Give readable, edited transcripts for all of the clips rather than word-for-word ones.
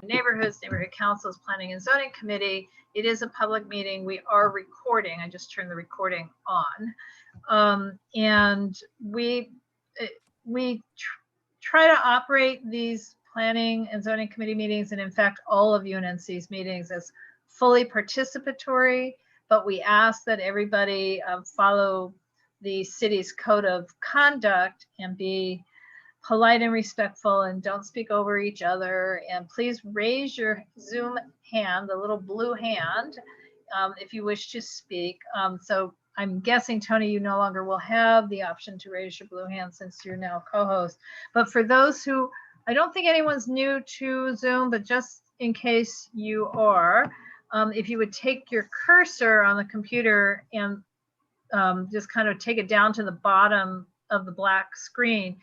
Neighborhoods, Neighborhood Councils, Planning and Zoning Committee. It is a public meeting. We are recording. I just turned the recording on. And we try to operate these planning and zoning committee meetings, and in fact, all of UNNC's meetings, as fully participatory, but we ask that everybody follow the city's code of conduct and be polite and respectful and don't speak over each other. And please raise your Zoom hand, the little blue hand, if you wish to speak. So I'm guessing, Tony, you no longer will have the option to raise your blue hand since you're now co-host. But for those who, I don't think anyone's new to Zoom, but just in case you are, if you would take your cursor on the computer and just kind of take it down to the bottom of the black screen,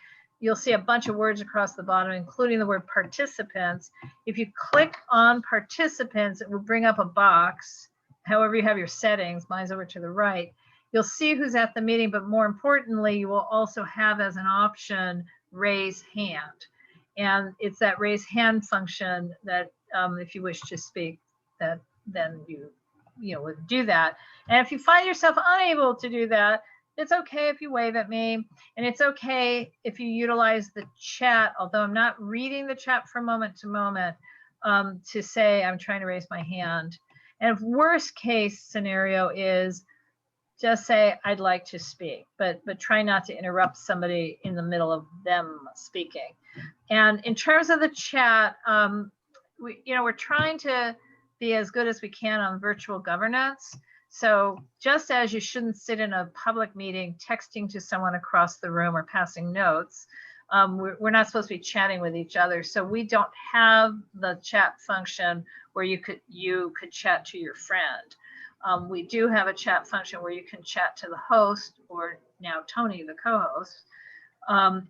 you'll see a bunch of words across the bottom, including the word participants. If you click on participants, it will bring up a box. However you have your settings, mine's over to the right. You'll see who's at the meeting, but more importantly, you will also have as an option, raise hand. And it's that raise hand function that if you wish to speak, that then you would do that. And if you find yourself unable to do that, it's okay if you wave at me, and it's okay if you utilize the chat, although I'm not reading the chat from moment to moment, to say I'm trying to raise my hand. And if worst case scenario is just say I'd like to speak, but try not to interrupt somebody in the middle of them speaking. And in terms of the chat, we're trying to be as good as we can on virtual governance. So just as you shouldn't sit in a public meeting texting to someone across the room or passing notes, we're not supposed to be chatting with each other. So we don't have the chat function where you could chat to your friend. We do have a chat function where you can chat to the host, or now Tony, the co-host,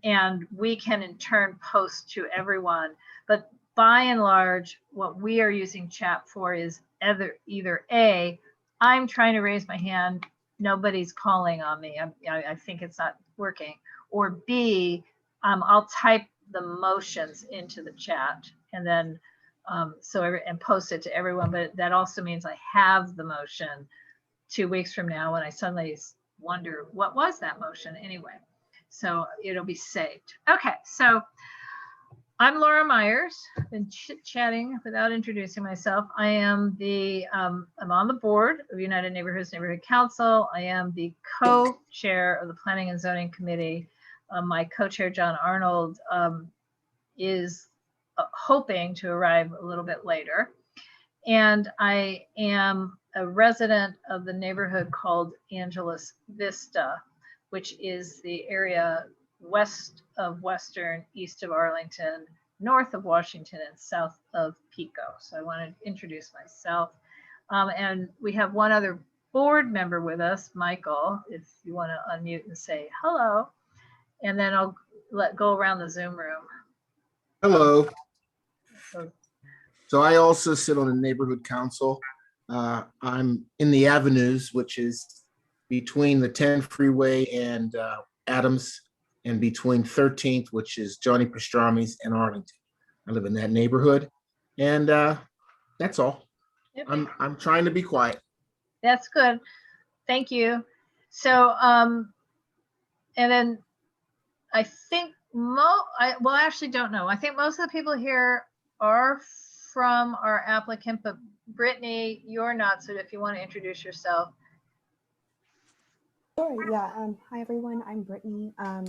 and we can in turn post to everyone. But by and large, what we are using chat for is either A, I'm trying to raise my hand, nobody's calling on me, I think it's not working, or B, I'll type the motions into the chat and then and post it to everyone. But that also means I have the motion 2 weeks from now when I suddenly wonder what was that motion anyway. So it'll be saved. Okay, so I'm Laura Myers. I've been chit-chatting without introducing myself. I am I'm on the board of United Neighborhoods Neighborhood Council. I am the co-chair of the Planning and Zoning Committee. My co-chair, John Arnold, is hoping to arrive a little bit later. And I am a resident of the neighborhood called Angeles Vista, which is the area west of Western, east of Arlington, north of Washington, and south of Pico. So I want to introduce myself. And we have one other board member with us, Michael, if you want to unmute and say hello. And then I'll go around the Zoom room. Hello. So I also sit on the neighborhood council. I'm in the Avenues, which is between the 10 freeway and Adams, and between 13th, which is Johnny Pastrami's, and Arlington. I live in that neighborhood, and that's all. Yep. I'm trying to be quiet. That's good. Thank you. So, and then I think well, I actually don't know. I think most of the people here are from our applicant, but Brittany, you're not. So if you want to introduce yourself. Sure, yeah. Hi, everyone. I'm Brittany. I've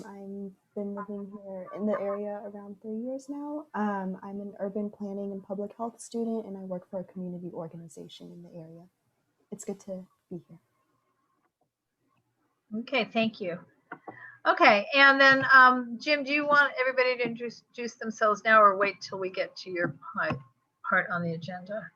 been living here in the area around 3 years now. I'm an urban planning and public health student, and I work for a community organization in the area. It's good to be here. Okay, thank you. Okay, and then Jim, do you want everybody to introduce themselves now, or wait till we get to your part on the agenda?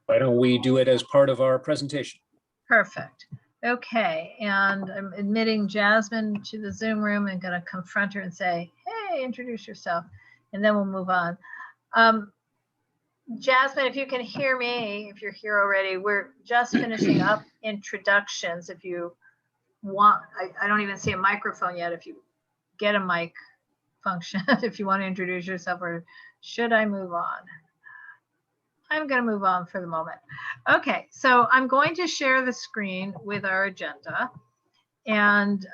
Why don't we do it as part of our presentation? Perfect. Okay, and I'm admitting Jasmine to the Zoom room and going to confront her and say, hey, introduce yourself, and then we'll move on. Jasmine, if you can hear me, if you're here already, we're just finishing up introductions. If you want, I don't even see a microphone yet. If you get a mic function, if you want to introduce yourself, or should I move on? I'm going to move on for the moment. Okay, so I'm going to share the screen with our agenda and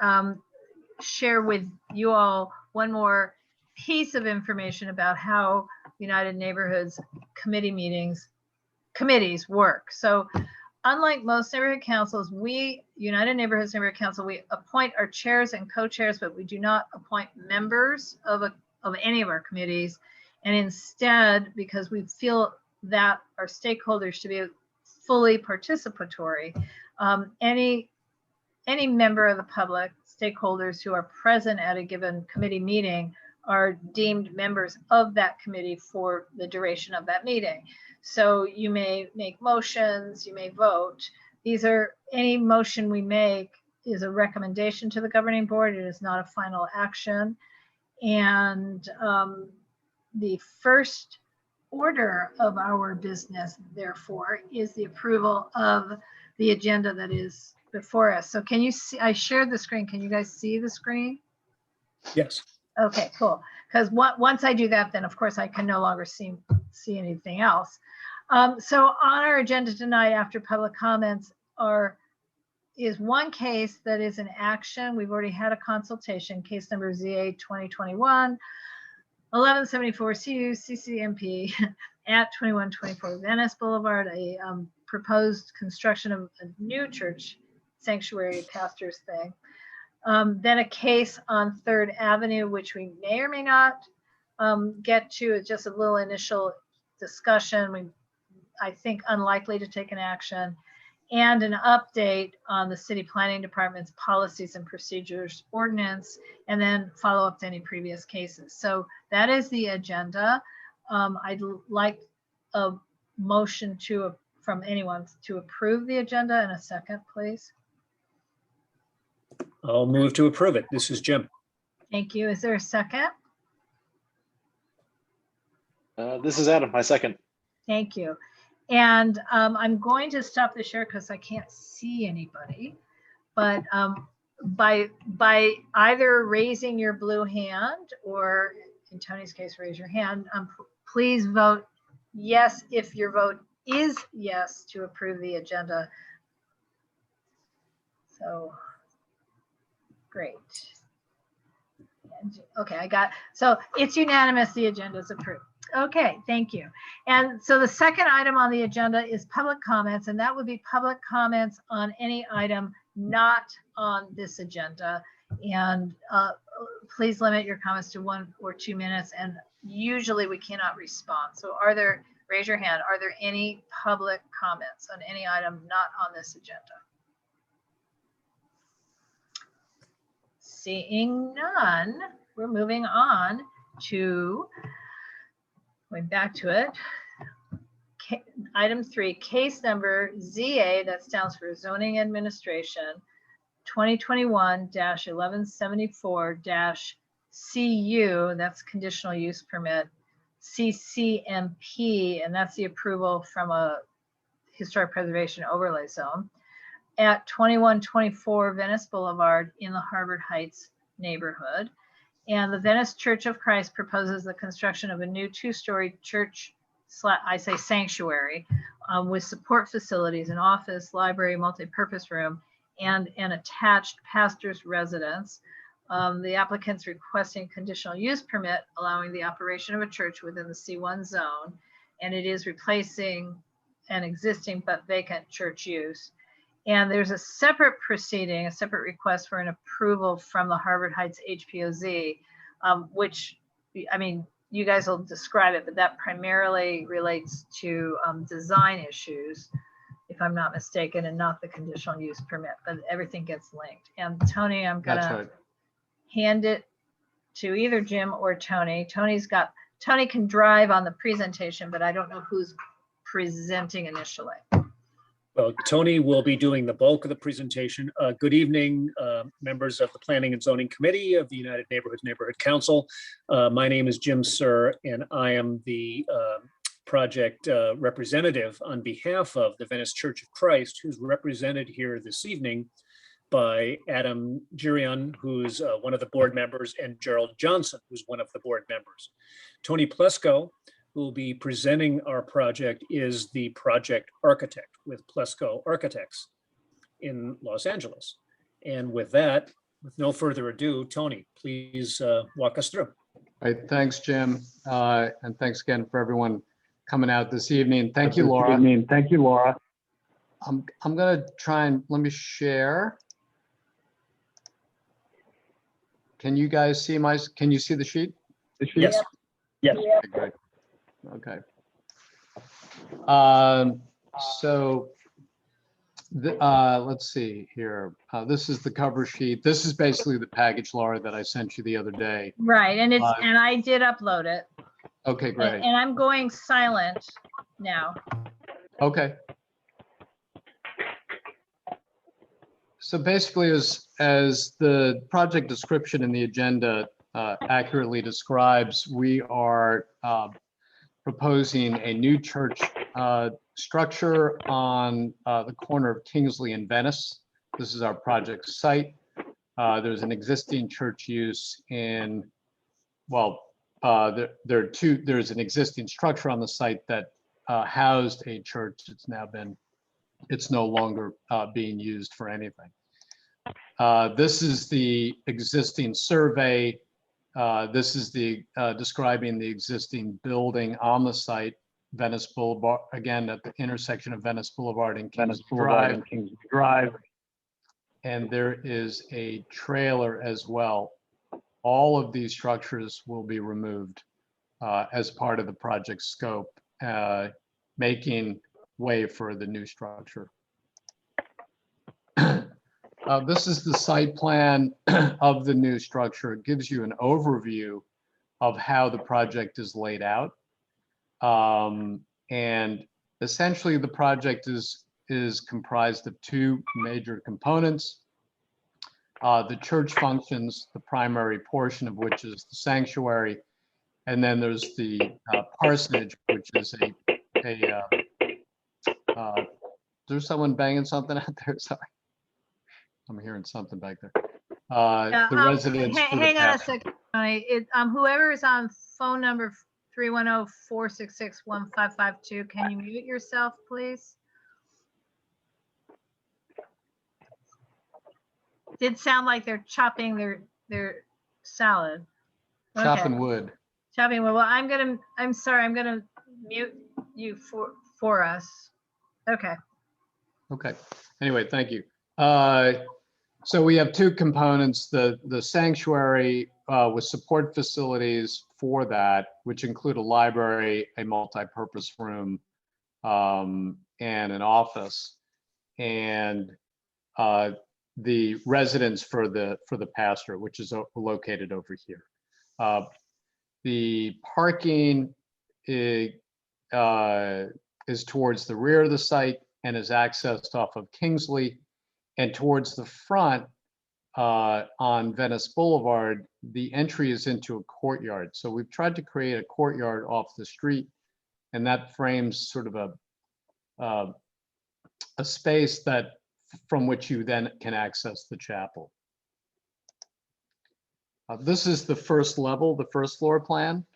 share with you all one more piece of information about how United Neighborhoods committees work. So unlike most neighborhood councils, we, United Neighborhoods Neighborhood Council, we appoint our chairs and co-chairs, but we do not appoint members of any of our committees. And instead, because we feel that our stakeholders should be fully participatory, any member of the public, stakeholders who are present at a given committee meeting are deemed members of that committee for the duration of that meeting. So you may make motions, you may vote. Any motion we make is a recommendation to the governing board. It is not a final action. And the first order of our business, therefore, is the approval of the agenda that is before us. So can you see, I shared the screen. Can you guys see the screen? Yes. Okay, cool. Because once I do that, then of course I can no longer see anything else. So on our agenda tonight, after public comments, is one case that is an action. We've already had a consultation, case number ZA 2021 1174 CU CCMP at 2124 Venice Boulevard, a proposed construction of a new church sanctuary pastors thing. Then a case on 3rd Avenue, which we may or may not get to. It's just a little initial discussion. I think unlikely to take an action, and an update on the city planning department's policies and procedures ordinance, and then follow up to any previous cases. So that is the agenda. I'd like a motion from anyone to approve the agenda in a second, please. I'll move to approve it. This is Jim. Thank you. Is there a second? This is Adam. I second. Thank you. And I'm going to stop the share because I can't see anybody. But by either raising your blue hand, or in Tony's case, raise your hand, please vote yes if your vote is yes to approve the agenda. So great. Okay, so it's unanimous, the agenda is approved. Okay, thank you. And so the second item on the agenda is public comments, and that would be public comments on any item not on this agenda. And please limit your comments to 1 or 2 minutes, and usually we cannot respond. So raise your hand, are there any public comments on any item not on this agenda? Seeing none, we're moving on to, going back to it, item 3, case number ZA, that stands for Zoning Administration, 2021-1174-CU, that's conditional use permit, CCMP, and that's the approval from a historic preservation overlay zone, at 2124 Venice Boulevard in the Harvard Heights neighborhood. And the Venice Church of Christ proposes the construction of a new 2-story church, sanctuary, with support facilities, an office, library, multi-purpose room, and an attached pastor's residence. The applicant's requesting conditional use permit allowing the operation of a church within the C1 zone, and it is replacing an existing but vacant church use. And there's a separate proceeding, a separate request for an approval from the Harvard Heights HPOZ, which, I mean, you guys will describe it, but that primarily relates to design issues, if I'm not mistaken, and not the conditional use permit, but everything gets linked. And Tony, I'm gonna hand it to either Jim or Tony. Tony can drive on the presentation, but I don't know who's presenting initially. Well, Tony will be doing the bulk of the presentation. Good evening, members of the Planning and Zoning Committee of the United Neighborhoods Neighborhood Council. My name is Jim Sir, and I am the project representative on behalf of the Venice Church of Christ, who's represented here this evening by Adam Girion, who's one of the board members, and Gerald Johnson, who's one of the board members. Tony Plesko, who will be presenting our project is the project architect with Plesco Architects in Los Angeles. And with that, with no further ado, Tony, please walk us through. All right, thanks, Jim. And thanks again for everyone coming out this evening. Thank you, Laura. Thank you, Laura. I'm gonna try and let me share. Can you guys see can you see the sheet? Yes. Yes. Okay, great. Okay. So let's see here. This is the cover sheet. This is basically the package, Laura, that I sent you the other day. Right, and and I did upload it. Okay, great. And I'm going silent now. Okay. So basically, as the project description in the agenda accurately describes, we are proposing a new church structure on the corner of Kingsley and Venice. This is our project site. There's an existing church use in, well, there's an existing structure on the site that housed a church. It's no longer being used for anything. This is the existing survey. This is the describing the existing building on the site, Venice Boulevard, again at the intersection of Venice Boulevard and Kings Drive. And there is a trailer as well. All of these structures will be removed as part of the project scope, making way for the new structure. This is the site plan of the new structure. It gives you an overview of how the project is laid out. And essentially the project is comprised of two major components. The church functions, the primary portion of which is the sanctuary. And then there's the parsonage, which is there's someone banging something out there, sorry. I'm hearing something back there. The residents. Hang on a second. Whoever is on phone number 310-466-1552, can you mute yourself, please? Did sound like they're chopping their salad. Chopping wood. Chopping wood. Well, I'm sorry. I'm gonna mute you for us. Okay. Okay. Anyway, thank you. So we have two components, the sanctuary with support facilities for that, which include a library, a multi-purpose room, and an office, and the residence for the pastor, which is located over here. The parking is towards the rear of the site and is accessed off of Kingsley. And towards the front on Venice Boulevard, the entry is into a courtyard. So we've tried to create a courtyard off the street, and that frames sort of a space that from which you then can access the chapel. This is the first level, the first floor plan.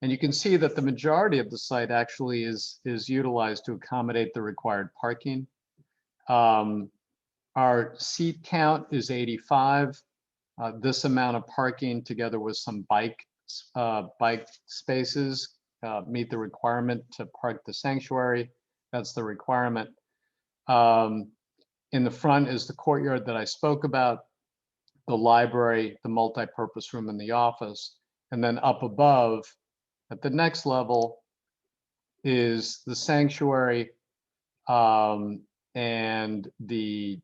And you can see that the majority of the site actually is utilized to accommodate the required parking. Our seat count is 85. This amount of parking together with some bike spaces meet the requirement to park the sanctuary. That's the requirement. In the front is the courtyard that I spoke about, the library, the multi-purpose room, and the office. And then up above at the next level is the sanctuary and the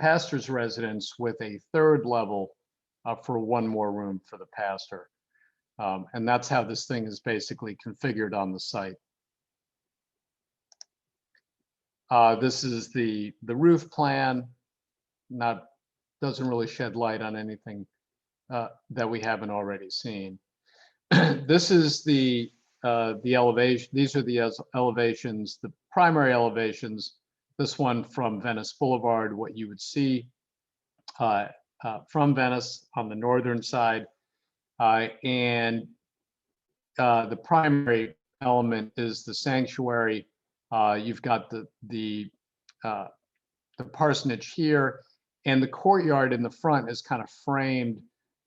pastor's residence with a third level for one more room for the pastor. And that's how this thing is basically configured on the site. This is the roof plan. Doesn't really shed light on anything that we haven't already seen. This is the elevation. These are the elevations, the primary elevations. This one from Venice Boulevard, what you would see from Venice on the northern side. And the primary element is the sanctuary. You've got the parsonage here, and the courtyard in the front is kind of framed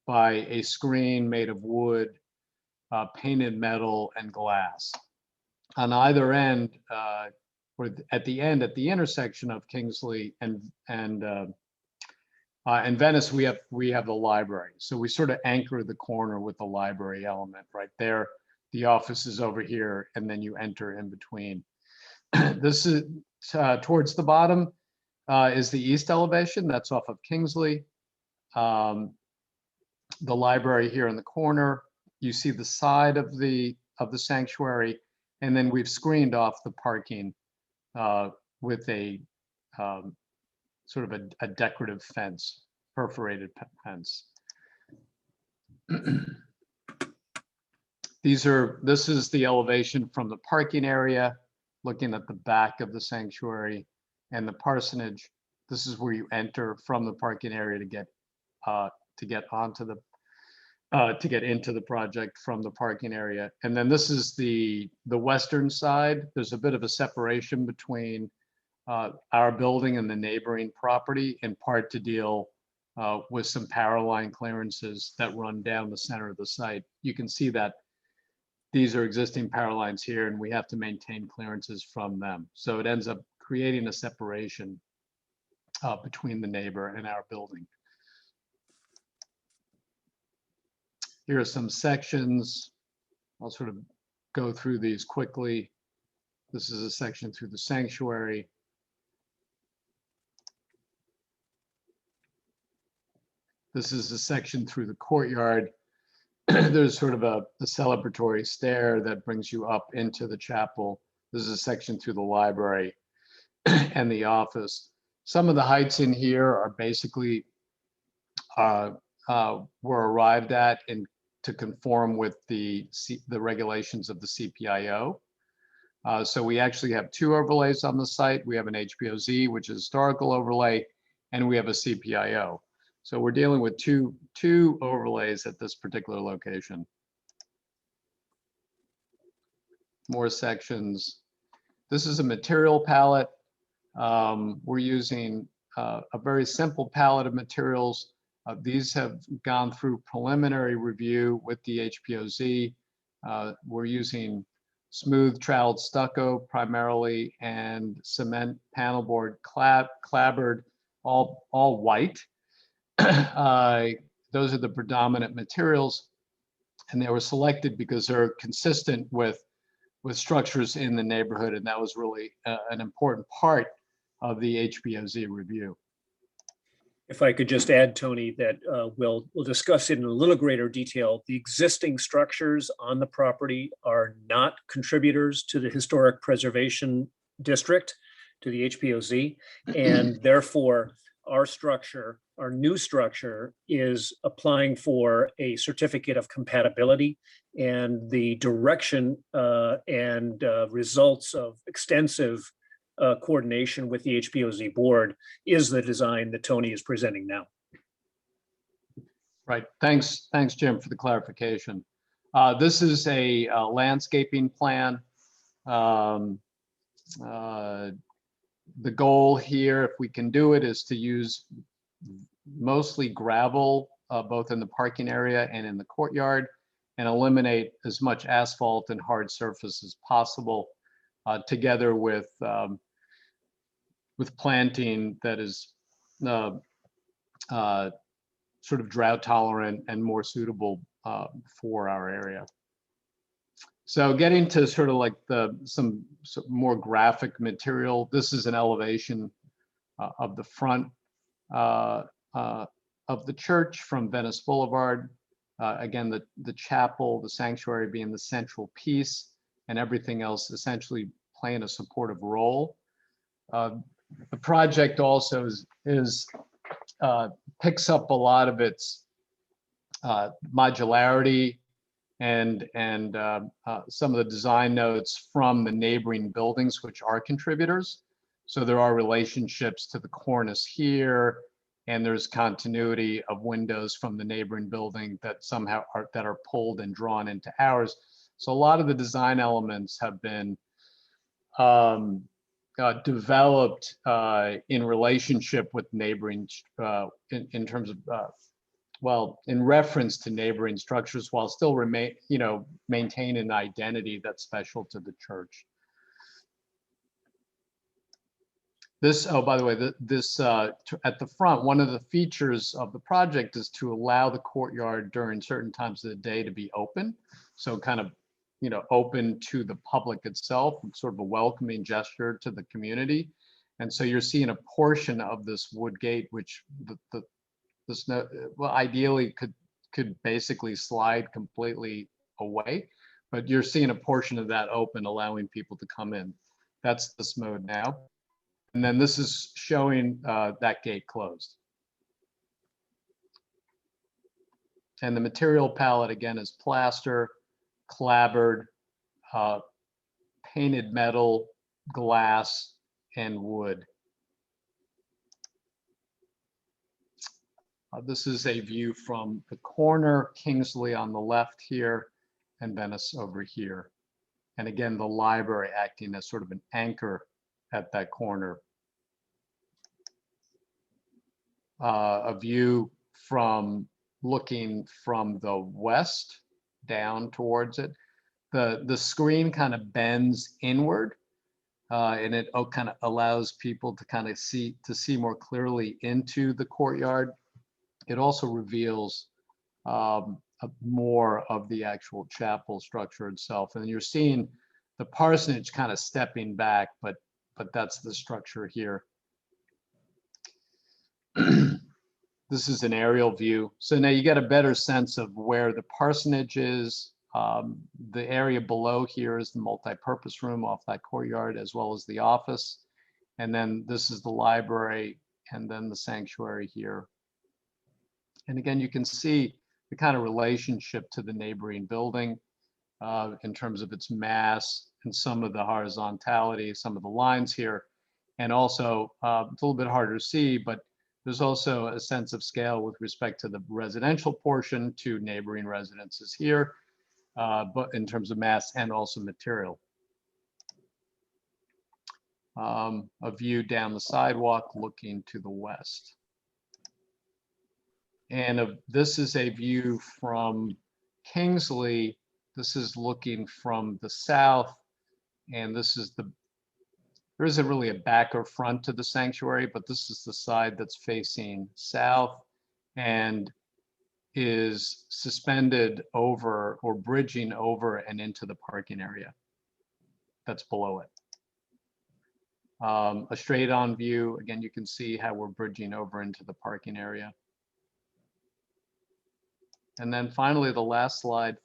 by a screen made of wood, painted metal, and glass. On either end, or at the end, at the intersection of Kingsley and Venice, we have the library. So we sort of anchor the corner with the library element right there. The office is over here, and then you enter in between. This is towards the bottom is the east elevation. That's off of Kingsley. The library here in the corner. You see the side of the sanctuary, and then we've screened off the parking with a sort of a decorative fence, perforated fence. This is the elevation from the parking area, looking at the back of the sanctuary and the parsonage. This is where you enter from the parking area to get onto the to get into the project from the parking area. And then this is the western side. There's a bit of a separation between our building and the neighboring property, in part to deal with some power line clearances that run down the center of the site. You can see that these are existing power lines here, and we have to maintain clearances from them. So it ends up creating a separation between the neighbor and our building. Here are some sections. I'll sort of go through these quickly. This is a section through the sanctuary. This is a section through the courtyard. There's sort of a celebratory stair that brings you up into the chapel. This is a section through the library and the office. Some of the heights in here are basically were arrived at to conform with the regulations of the CPIO. So we actually have two overlays on the site. We have an HPOZ, which is historical overlay, and we have a CPIO. So we're dealing with two overlays at this particular location. More sections. This is a material palette. We're using a very simple palette of materials. These have gone through preliminary review with the HPOZ. We're using smooth troweled stucco primarily, and cement panel board clapboard, all white. Those are the predominant materials, and they were selected because they're consistent with structures in the neighborhood, and that was really an important part of the HPOZ review. If I could just add, Tony, that we'll discuss it in a little greater detail. The existing structures on the property are not contributors to the Historic Preservation District, to the HPOZ, and therefore our new structure is applying for a certificate of compatibility, and the direction and results of extensive coordination with the HPOZ board is the design that Tony is presenting now. Right. Thanks, Jim, for the clarification. This is a landscaping plan. The goal here, if we can do it, is to use mostly gravel, both in the parking area and in the courtyard, and eliminate as much asphalt and hard surface as possible, together with planting that is sort of drought tolerant and more suitable for our area. So getting to sort of like some more graphic material, this is an elevation of the front of the church from Venice Boulevard. Again, the chapel, the sanctuary being the central piece, and everything else essentially playing a supportive role. The project also picks up a lot of its modularity and some of the design notes from the neighboring buildings, which are contributors. So there are relationships to the cornice here, and there's continuity of windows from the neighboring building that somehow are pulled and drawn into ours. So a lot of the design elements have been developed in relationship with neighboring, in terms of, well, in reference to neighboring structures, while still maintain an identity that's special to the church. This, oh, by the way, this at the front, one of the features of the project is to allow the courtyard during certain times of the day to be open. So kind of, open to the public itself, sort of a welcoming gesture to the community. And so you're seeing a portion of this wood gate, which well, ideally could basically slide completely away, but you're seeing a portion of that open, allowing people to come in. That's this mode now. And then this is showing that gate closed. And the material palette again is plaster, clapboard, painted metal, glass, and wood. This is a view from the corner, Kingsley on the left here, and Venice over here. And again, the library acting as sort of an anchor at that corner. A view from looking from the west down towards it. The screen kind of bends inward, and it kind of allows people to kind of see more clearly into the courtyard. It also reveals more of the actual chapel structure itself, and you're seeing the parsonage kind of stepping back, but that's the structure here. This is an aerial view. So now you get a better sense of where the parsonage is. The area below here is the multi-purpose room off that courtyard, as well as the office. And then this is the library, and then the sanctuary here. And again, you can see the kind of relationship to the neighboring building in terms of its mass and some of the horizontality, some of the lines here. And also, it's a little bit harder to see, but there's also a sense of scale with respect to the residential portion to neighboring residences here, but in terms of mass and also material. A view down the sidewalk looking to the west. And this is a view from Kingsley. This is looking from the south, and this is there isn't really a back or front to the sanctuary, but this is the side that's facing south and is suspended over or bridging over and into the parking area that's below it. A straight on view, again, you can see how we're bridging over into the parking area. And then finally, the last slide,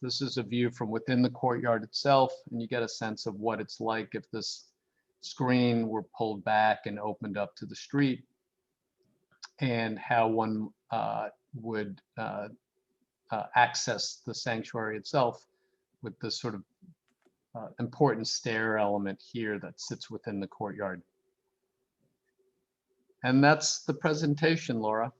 this is a view from within the courtyard itself, and you get a sense of what it's like if this screen were pulled back and opened up to the street, and how one would access the sanctuary itself with this sort of important stair element here that sits within the courtyard. And that's the presentation, Laura.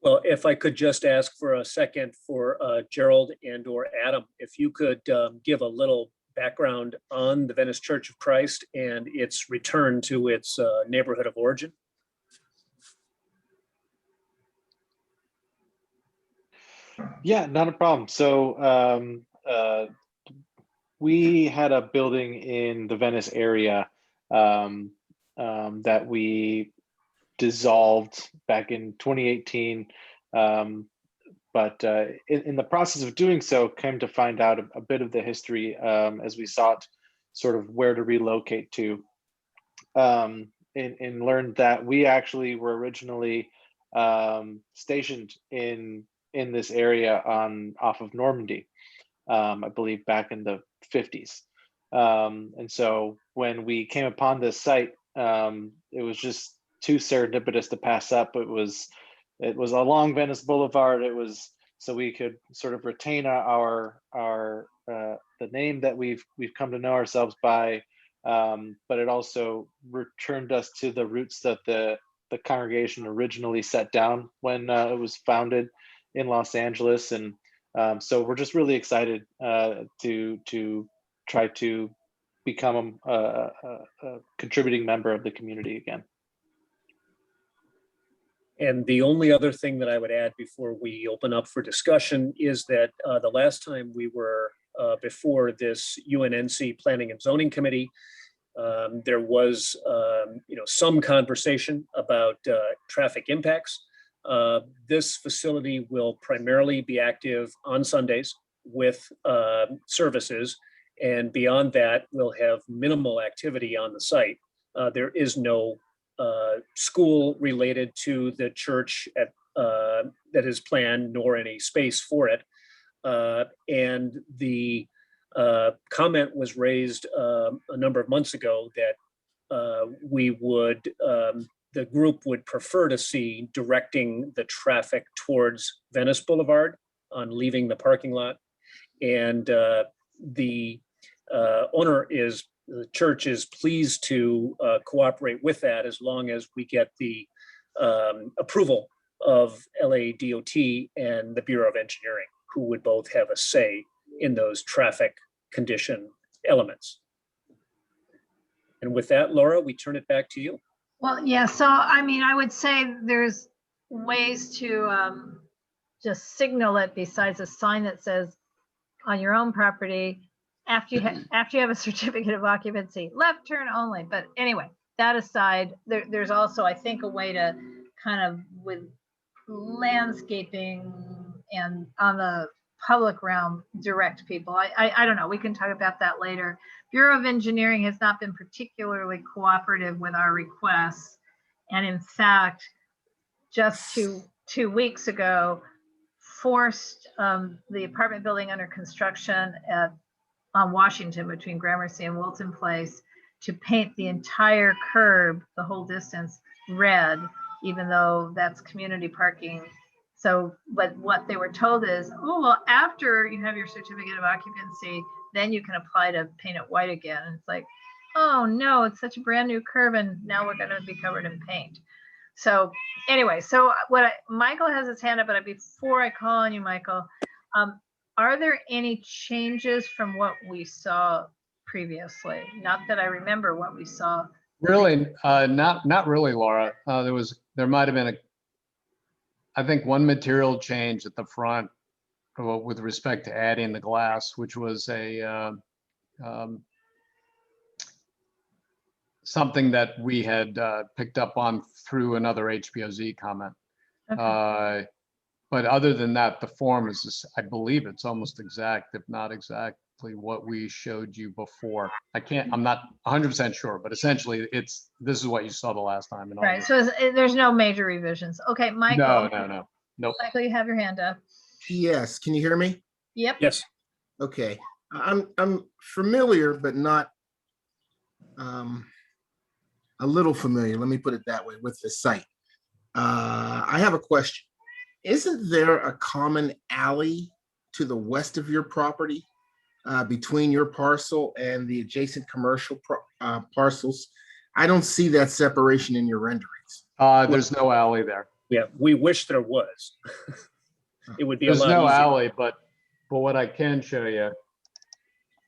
Well, if I could just ask for a second for Gerald and or Adam, if you could give a little background on the Venice Church of Christ and its return to its neighborhood of origin. Yeah, not a problem. So we had a building in the Venice area that we dissolved back in 2018. But in the process of doing so, came to find out a bit of the history as we sought sort of where to relocate to, and learned that we actually were originally stationed in this area off of Normandy, I believe back in the 50s. And so when we came upon this site, it was just too serendipitous to pass up. It was along Venice Boulevard. It was so we could sort of retain our the name that we've come to know ourselves by, but it also returned us to the roots that the congregation originally set down when it was founded in Los Angeles. And So we're just really excited to try to become a contributing member of the community again. And the only other thing that I would add before we open up for discussion is that the last time we were before this UNNC Planning and Zoning Committee, there was some conversation about traffic impacts. This facility will primarily be active on Sundays with services, and beyond that, we'll have minimal activity on the site. There is no school related to the church that is planned, nor any space for it. And the comment was raised a number of months ago that the group would prefer to see directing the traffic towards Venice Boulevard on leaving the parking lot. And the church is pleased to cooperate with that as long as we get the approval of LADOT and the Bureau of Engineering, who would both have a say in those traffic condition elements. And with that, Laura, we turn it back to you. Well, yeah, so I mean, I would say there's ways to just signal it besides a sign that says on your own property, after you have a certificate of occupancy, left turn only. But anyway, that aside, there's also, I think, a way to kind of with landscaping and on the public realm direct people. I don't know, we can talk about that later. Bureau of Engineering has not been particularly cooperative with our requests, and in fact, just two weeks ago, forced the apartment building under construction on Washington between Gramercy and Wilton Place to paint the entire curb, the whole distance, red, even though that's community parking. So, but what they were told is, oh, well, after you have your certificate of occupancy, then you can apply to paint it white again. And it's like, oh no, it's such a brand new curb and now we're gonna be covered in paint. So anyway, so Michael has his hand up, but before I call on you, Michael, are there any changes from what we saw previously? Not that I remember what we saw. Really, not really, Laura. There might have been I think one material change at the front with respect to adding the glass, which was something that we had picked up on through another HPOZ comment. Okay. But other than that, the form is just, I believe it's almost exact, if not exactly what we showed you before. I'm not 100% sure, but essentially this is what you saw the last time. Right, so there's no major revisions. Okay, Michael. No. Nope. Michael, you have your hand up. Yes, can you hear me? Yep. Yes. Okay, I'm familiar, but not a little familiar, let me put it that way, with the site. I have a question. Isn't there a common alley to the west of your property between your parcel and the adjacent commercial parcels? I don't see that separation in your renderings. There's no alley there. Yeah, we wish there was. It would be There's a lot no easier. alley, but what I can show you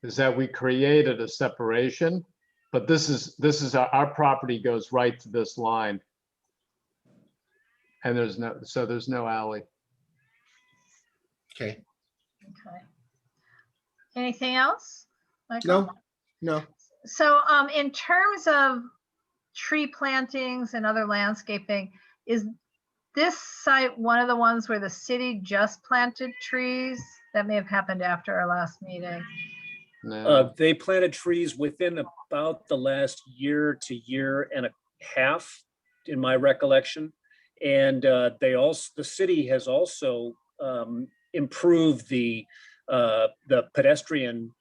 is that we created a separation, but this is our property goes right to this line. And there's no alley. Okay. Okay. Anything else, Michael? No. So in terms of tree plantings and other landscaping, is this site one of the ones where the city just planted trees? That may have happened after our last meeting. No. They planted trees within about the last year to year and a half, in my recollection. And the city has also improved the pedestrian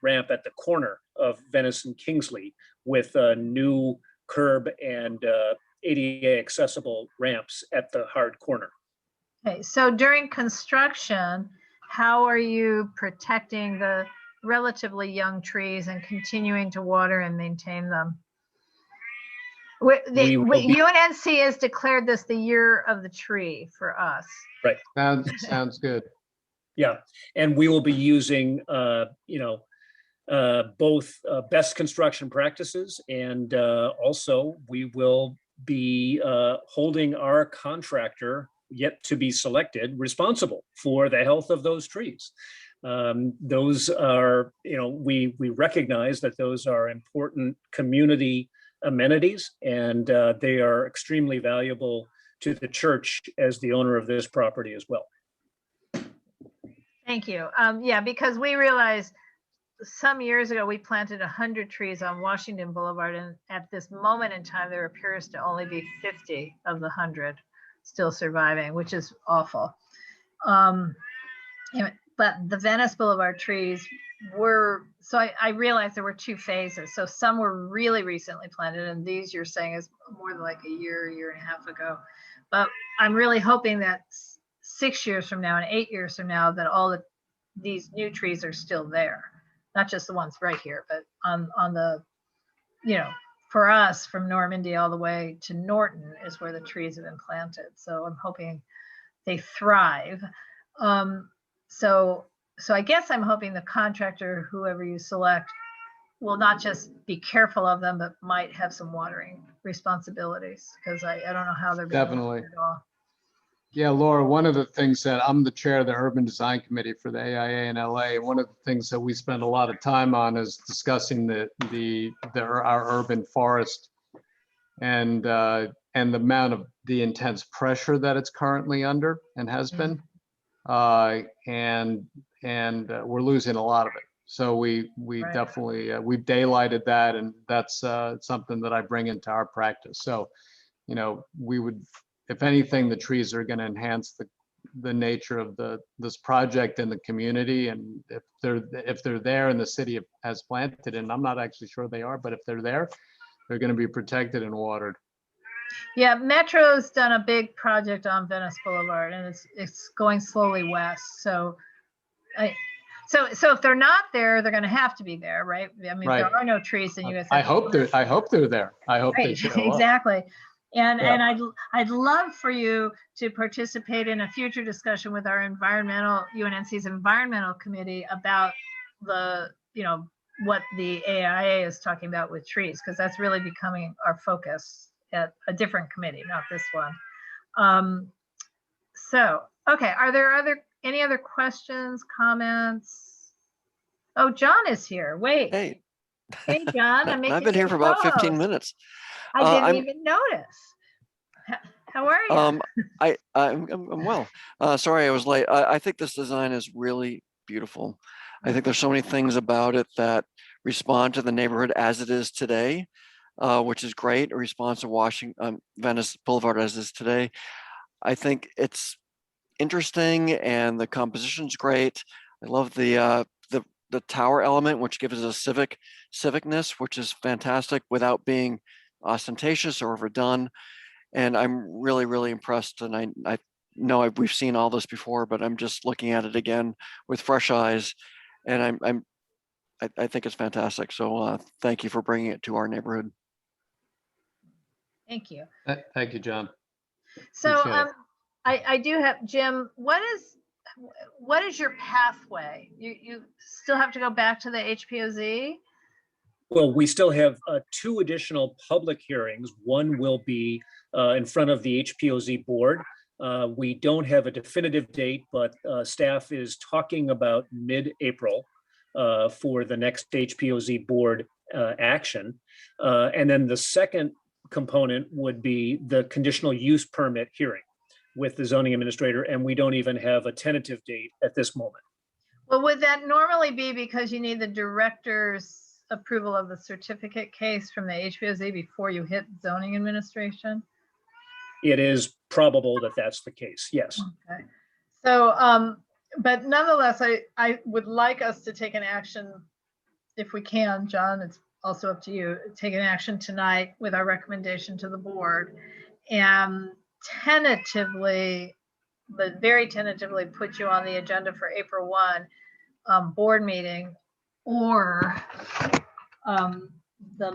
ramp at the corner of Venice and Kingsley with a new curb and ADA accessible ramps at the hard corner. Okay, so during construction, how are you protecting the relatively young trees and continuing to water and maintain them? UNNC has declared this the year of the tree for us. Right. Sounds good. Yeah, and we will be using, both best construction practices, and also we will be holding our contractor yet to be selected responsible for the health of those trees. Those are, we recognize that those are important community amenities, and they are extremely valuable to the church as the owner of this property as well. Thank you. Yeah, because we realized some years ago, we planted 100 trees on Washington Boulevard, and at this moment in time, there appears to only be 50 of the 100 still surviving, which is awful. But the Venice Boulevard trees were, so I realized there were two phases. So some were really recently planted, and these you're saying is more than like a year and a half ago. But I'm really hoping that 6 years from now and 8 years from now, that all these new trees are still there. Not just the ones right here, but on the, for us from Normandy all the way to Norton is where the trees have been planted. So I'm hoping they thrive. So I guess I'm hoping the contractor, whoever you select, will not just be careful of them, but might have some watering responsibilities, because I don't know how they're being Definitely. at all. Yeah, Laura, one of the things that I'm the chair of the Urban Design Committee for the AIA in LA. One of the things that we spend a lot of time on is discussing our urban forest and the amount of the intense pressure that it's currently under and has been. And we're losing a lot of it. So we Right. definitely, we've daylighted that, and that's something that I bring into our practice. So, we would, if anything, the trees are going to enhance the nature of this project in the community. And if they're there and the city has planted, and I'm not actually sure they are, but if they're there, they're going to be protected and watered. Yeah, Metro's done a big project on Venice Boulevard, and it's going slowly west. So if they're not there, they're going to have to be there, right? I mean, Right. if there are no trees, then you guys. I hope they're there. I hope they Right, show up. exactly. And Yeah. I'd love for you to participate in a future discussion with our UNNC's environmental committee about what the AIA is talking about with trees, because that's really becoming our focus at a different committee, not this one. So, okay, are there any other questions, comments? Oh, John is here. Wait. Hey. Hey, John. I'm making I've been here for about 15 minutes. I didn't I'm- even notice. How are you? I'm well. Sorry I was late. I think this design is really beautiful. I think there's so many things about it that respond to the neighborhood as it is today, which is great. A response to Venice Boulevard as is today. I think it's interesting, and the composition's great. I love the tower element, which gives us a civicness, which is fantastic without being ostentatious or overdone. And I'm really, really impressed. And I know we've seen all this before, but I'm just looking at it again with fresh eyes, and I think it's fantastic. So thank you for bringing it to our neighborhood. Thank you. Thank you, John. So Appreciate it. I do have, Jim, what is your pathway? You still have to go back to the HPOZ? Well, we still have 2 additional public hearings. One will be in front of the HPOZ board. We don't have a definitive date, but staff is talking about mid-April for the next HPOZ board action. And then the second component would be the conditional use permit hearing with the zoning administrator, and we don't even have a tentative date at this moment. Well, would that normally be because you need the director's approval of the certificate case from the HPOZ before you hit zoning administration? It is probable that that's the case, yes. Okay. So, but nonetheless, I would like us to take an action if we can, John. It's also up to you. Take an action tonight with our recommendation to the board, and tentatively, but very tentatively, put you on the agenda for April 1 board meeting, or the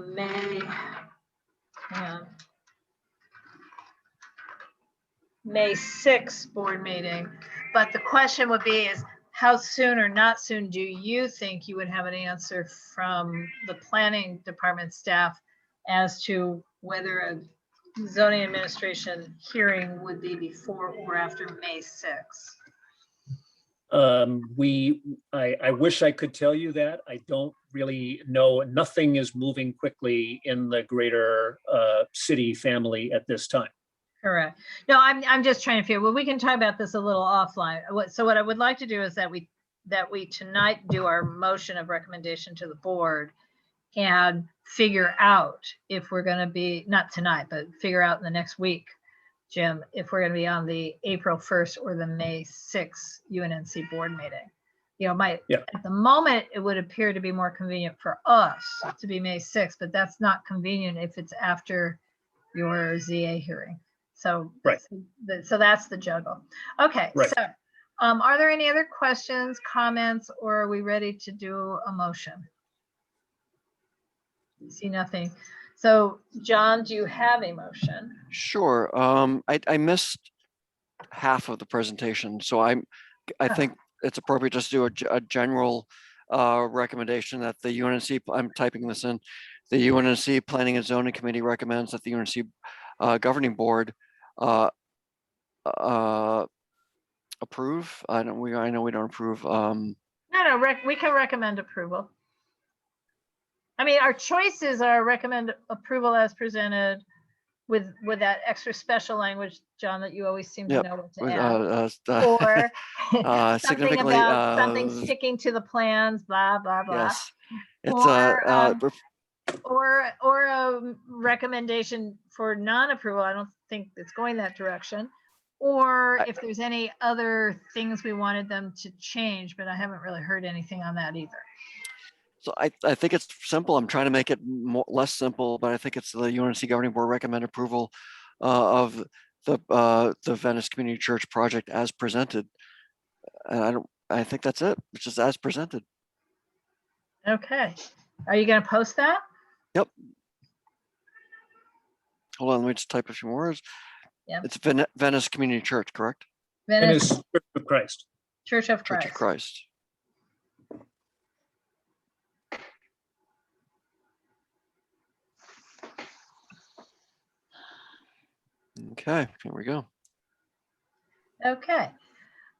May 6th board meeting. But the question would be is, how soon or not soon do you think you would have an answer from the planning department staff as to whether a zoning administration hearing would be before or after May 6th? I wish I could tell you that. I don't really know. Nothing is moving quickly in the greater city family at this time. Correct. No, I'm just trying to figure, well, we can talk about this a little offline. So what I would like to do is that we tonight do our motion of recommendation to the board and figure out if we're going to be, not tonight, but figure out in the next week, Jim, if we're going to be on the April 1st or the May 6th UNNC board meeting. You know, at the moment, it would appear to be more convenient for us to be May 6th, but that's not convenient if it's after your ZA hearing. So, right. So that's the juggle. Okay. Right. So are there any other questions, comments, or are we ready to do a motion? See nothing. So John, do you have a motion? Sure. I missed half of the presentation, so I think it's appropriate just to do a general recommendation that the UNNC, I'm typing this in, the UNNC Planning and Zoning Committee recommends that the UNNC Governing Board approve. I know we don't approve. No, we can recommend approval. I mean, our choices are recommend approval as presented with that extra special language, John, that you always seem to know what to add. Or something about something sticking to the plans, blah, blah, blah. Yes. It's or a recommendation for non-approval. I don't think it's going that direction. Or if there's any other things we wanted them to change, but I haven't really heard anything on that either. So I think it's simple. I'm trying to make it less simple, but I think it's the UNNC Governing Board recommend approval of the Venice Community Church project as presented. And I think that's it. It's just as presented. Okay. Are you going to post that? Yep. Hold on, let me just type a few more words. Yep. It's Venice Community Church, correct? Venice Church of Christ. Church of Christ. Church of Christ. Okay, here we go. Okay.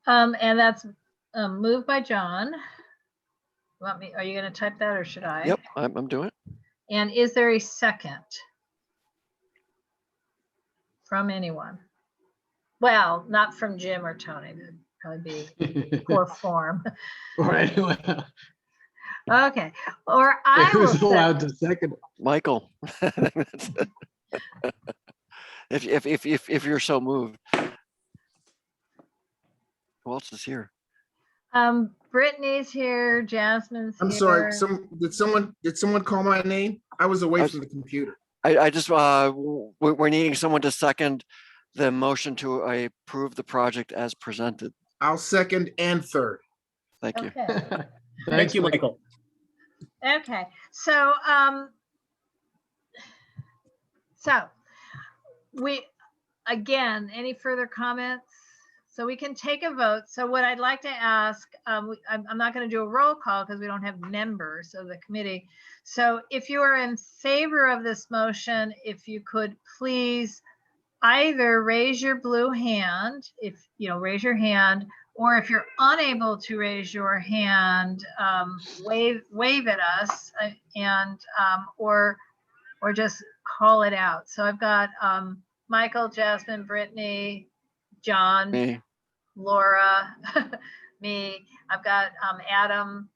And that's moved by John. Are you going to type that or should I? Yep, I'm doing it. And is there a second from anyone? Well, not from Jim or Tony. That'd probably be poor form. Right. Okay. Or I will Who's allowed to second it? Michael. if you're so moved. Who else is here? Brittany's here, Jasmine's I'm here. sorry. Did someone call my name? I was away from the computer. I just we're needing someone to second the motion to approve the project as presented. I'll second and third. Thank you. Okay. Thank you, Michael. Okay. So any further comments? So we can take a vote. So what I'd like to ask, I'm not going to do a roll call because we don't have members of the committee. So if you are in favor of this motion, if you could please either raise your blue hand, raise your hand, or if you're unable to raise your hand, wave at us and or just call it out. So I've got Michael, Jasmine, Brittany, John, Me. Laura, me. I've got Adam.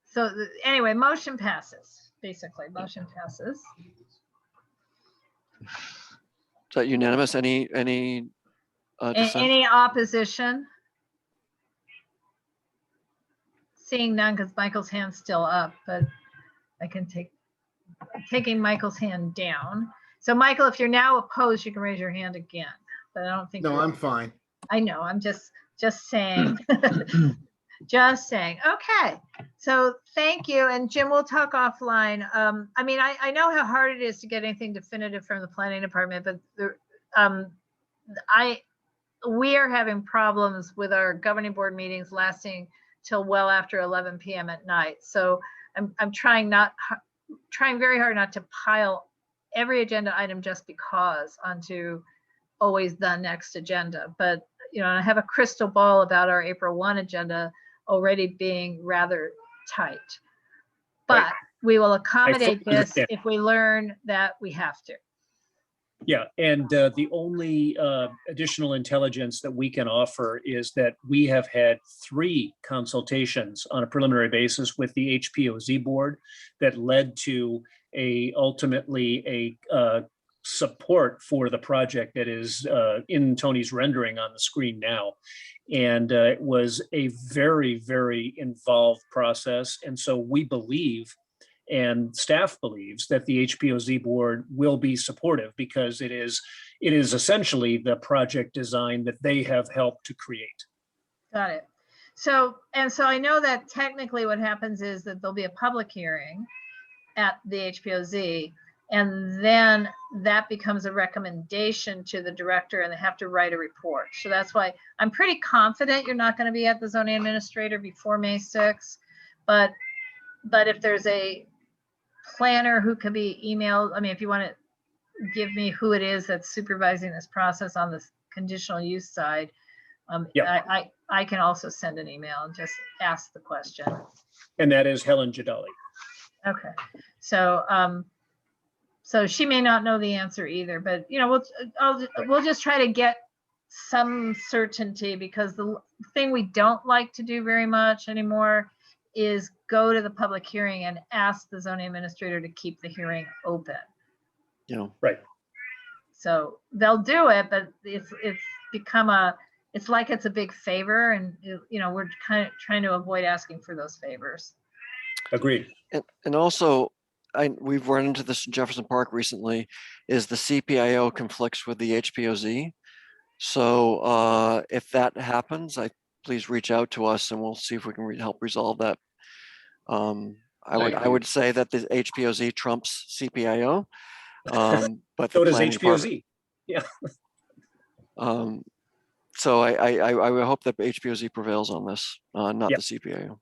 So anyway, motion passes. Basically, motion passes. Is that unanimous? Any dissent? Any opposition? Seeing none, because Michael's hand's still up, but I can taking Michael's hand down. So Michael, if you're now opposed, you can raise your hand again. But I don't think. No, I'm fine. I know. I'm just saying. Just saying. Okay. So thank you. And Jim, we'll talk offline. I mean, I know how hard it is to get anything definitive from the planning department, but we are having problems with our governing board meetings lasting till well after 11 p.m. at night. So I'm trying very hard not to pile every agenda item just because onto always the next agenda. But, you know, I have a crystal ball about our April 1 agenda already being rather tight. But Right. we will accommodate fully this understand. if we learn that we have to. Yeah, and the only additional intelligence that we can offer is that we have had 3 consultations on a preliminary basis with the HPOZ board that led to ultimately a support for the project that is in Tony's rendering on the screen now. And it was a very, very involved process. And so we believe, and staff believes, that the HPOZ board will be supportive because it is essentially the project design that they have helped to create. Got it. So I know that technically what happens is that there'll be a public hearing at the HPOZ, and then that becomes a recommendation to the director and they have to write a report. So that's why I'm pretty confident you're not going to be at the zoning administrator before May 6th. But if there's a planner who can be emailed, I mean, if you want to give me who it is that's supervising this process on the conditional use side, I can also send an email and just ask the question. And that is Helen Jadali. Okay. So she may not know the answer either, but you know, we'll just try to get some certainty, because the thing we don't like to do very much anymore is go to the public hearing and ask the zoning administrator to keep the hearing open. Yeah. Right. So they'll do it, but it's become it's like it's a big favor, and you know, we're kind of trying to avoid asking for those favors. Agreed. And also, we've run into this in Jefferson Park recently, is the CPIO conflicts with the HPOZ. So if that happens, please reach out to us and we'll see if we can help resolve that. I would say that the HPOZ trumps CPIO, but So the does planning HPOZ. Yeah. So I would hope that HPOZ prevails on this, not Yeah. the CPIO.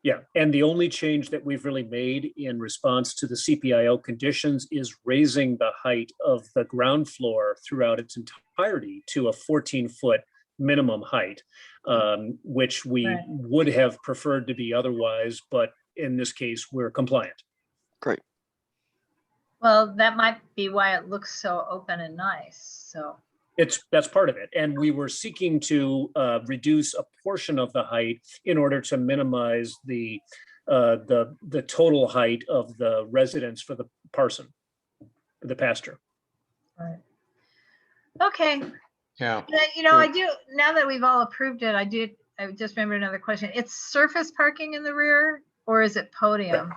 Yeah, and the only change that we've really made in response to the CPIO conditions is raising the height of the ground floor throughout its entirety to a 14-foot minimum height, which we would have preferred to be otherwise, but in this case, we're compliant. Great. Well, that might be why it looks so open and nice. So That's part of it. And we were seeking to reduce a portion of the height in order to minimize the total height of the residence for the parson, the pasture. right. Okay. Yeah. You know, I do, now that we've all approved it, I just remembered another question. It's surface parking in the rear, or is it podium?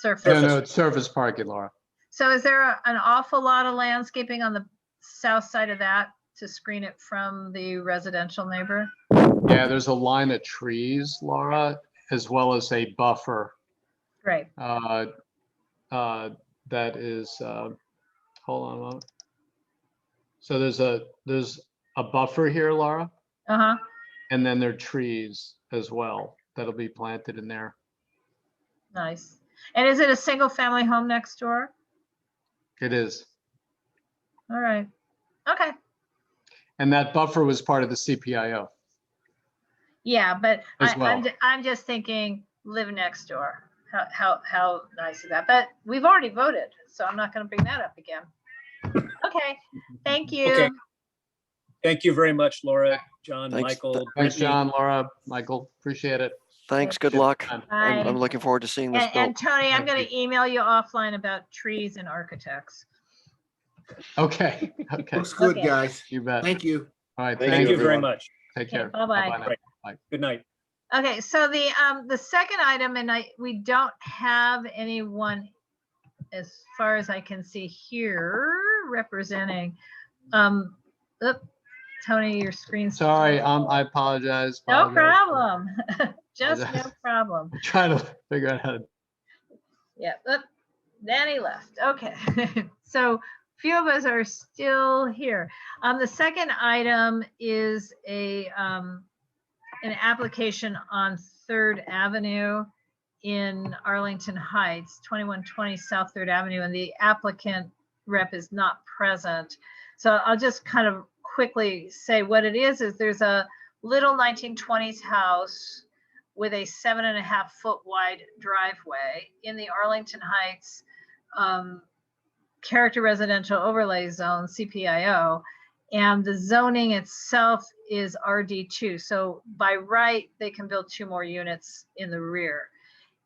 Surface. No, it's surface parking, Laura. So is there an awful lot of landscaping on the south side of that to screen it from the residential neighbor? Yeah, there's a line of trees, Laura, as well as a buffer. Great. That is, hold on a moment. So there's a buffer here, Laura, Uh-huh. and then there are trees as well that'll be planted in there. Nice. And is it a single family home next door? It is. All right. Okay. And that buffer was part of the CPIO. Yeah, but As well. I'm just thinking live next door. How nice is that? But we've already voted, so I'm not going to bring that up again. Okay. Thank you. Okay. Thank you very much, Laura, John, Thanks. Michael. Thanks, Brittany. John, Laura, Michael, appreciate it. Thanks. Good Good. luck. Bye. I'm looking forward to seeing this built. And Tony, I'm Thank going to email you offline about trees and architects. Okay, okay, Looks good, Okay. guys. you bet. Thank you. All right, Thank thank you you. very much. Take Okay, care. bye-bye. Bye-bye now. Right. Bye. Good night. Okay, so the second item, and we don't have anyone, as far as I can see here, representing. Tony, your screen's. Sorry, I apologize. No apologize. problem. Just no Apologize. problem. I'm trying to figure out how to. Yeah, then he left. Okay. So few of us are still here. The second item is an an application on 3rd Avenue in Arlington Heights, 2120 South 3rd Avenue, and the applicant rep is not present. So I'll just kind of quickly say what it is there's a little 1920s house with a 7.5-foot wide driveway in the Arlington Heights Character Residential Overlay Zone, CPIO, and the zoning itself is RD2. So by right, they can build 2 more units in the rear.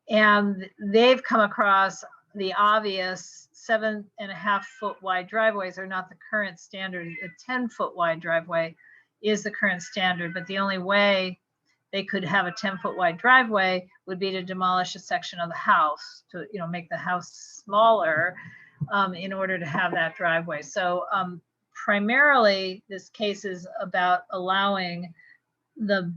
And they've come across the obvious 7.5-foot wide driveways are not the current standard. A 10-foot wide driveway is the current standard, but the only way they could have a 10-foot wide driveway would be to demolish a section of the house to, make the house smaller in order to have that driveway. So primarily, this case is about allowing the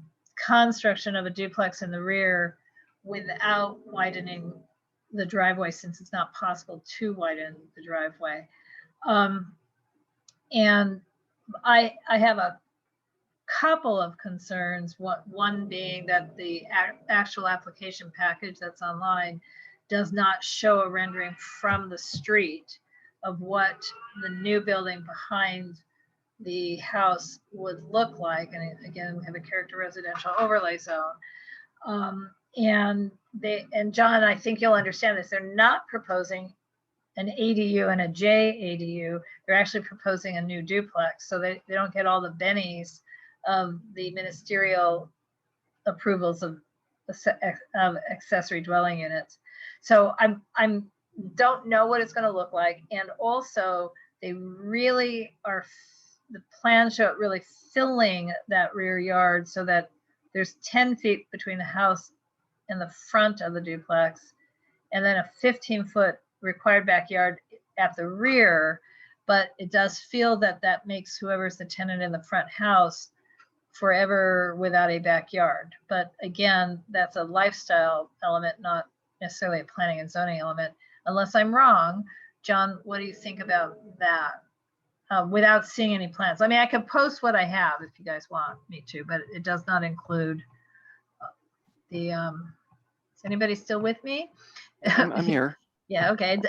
construction of a duplex in the rear without widening the driveway, since it's not possible to widen the driveway. And I have a couple of concerns. One being that the actual application package that's online does not show a rendering from the street of what the new building behind the house would look like. And again, we have a character residential overlay zone. And John, I think you'll understand this. They're not proposing an ADU and a JADU. They're actually proposing a new duplex. So they don't get all the bennies of the ministerial approvals of accessory dwelling units. So I'm don't know what it's going to look like. And also they really are, the plans show it really filling that rear yard so that there's 10 feet between the house and the front of the duplex, and then a 15-foot required backyard at the rear. But it does feel that that makes whoever's the tenant in the front house forever without a backyard. But again, that's a lifestyle element, not necessarily a planning and zoning element, unless I'm wrong. John, what do you think about that? Without seeing any plans. I mean, I could post what I have if you guys want me to, but it does not include the, is anybody still with me? I'm here. Yeah, okay.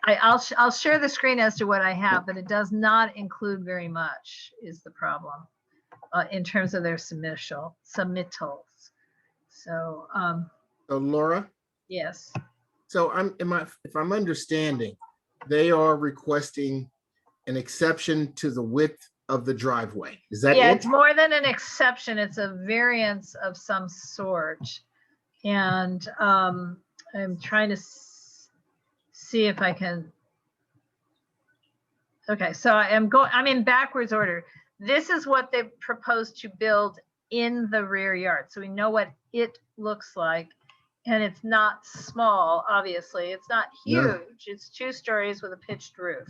I'll share the screen as to what I have, but it does not include very much is the problem in terms of their submittals. So, So Laura, yes. so if I'm understanding, they are requesting an exception to the width of the driveway. Is that Yeah, it? it's more than an exception. It's a variance of some sort. And I'm trying to see if I can. Okay, so I'm in backwards order. This is what they proposed to build in the rear yard. So we know what it looks like. And it's not small, obviously. It's not huge. No. It's 2 stories with a pitched roof.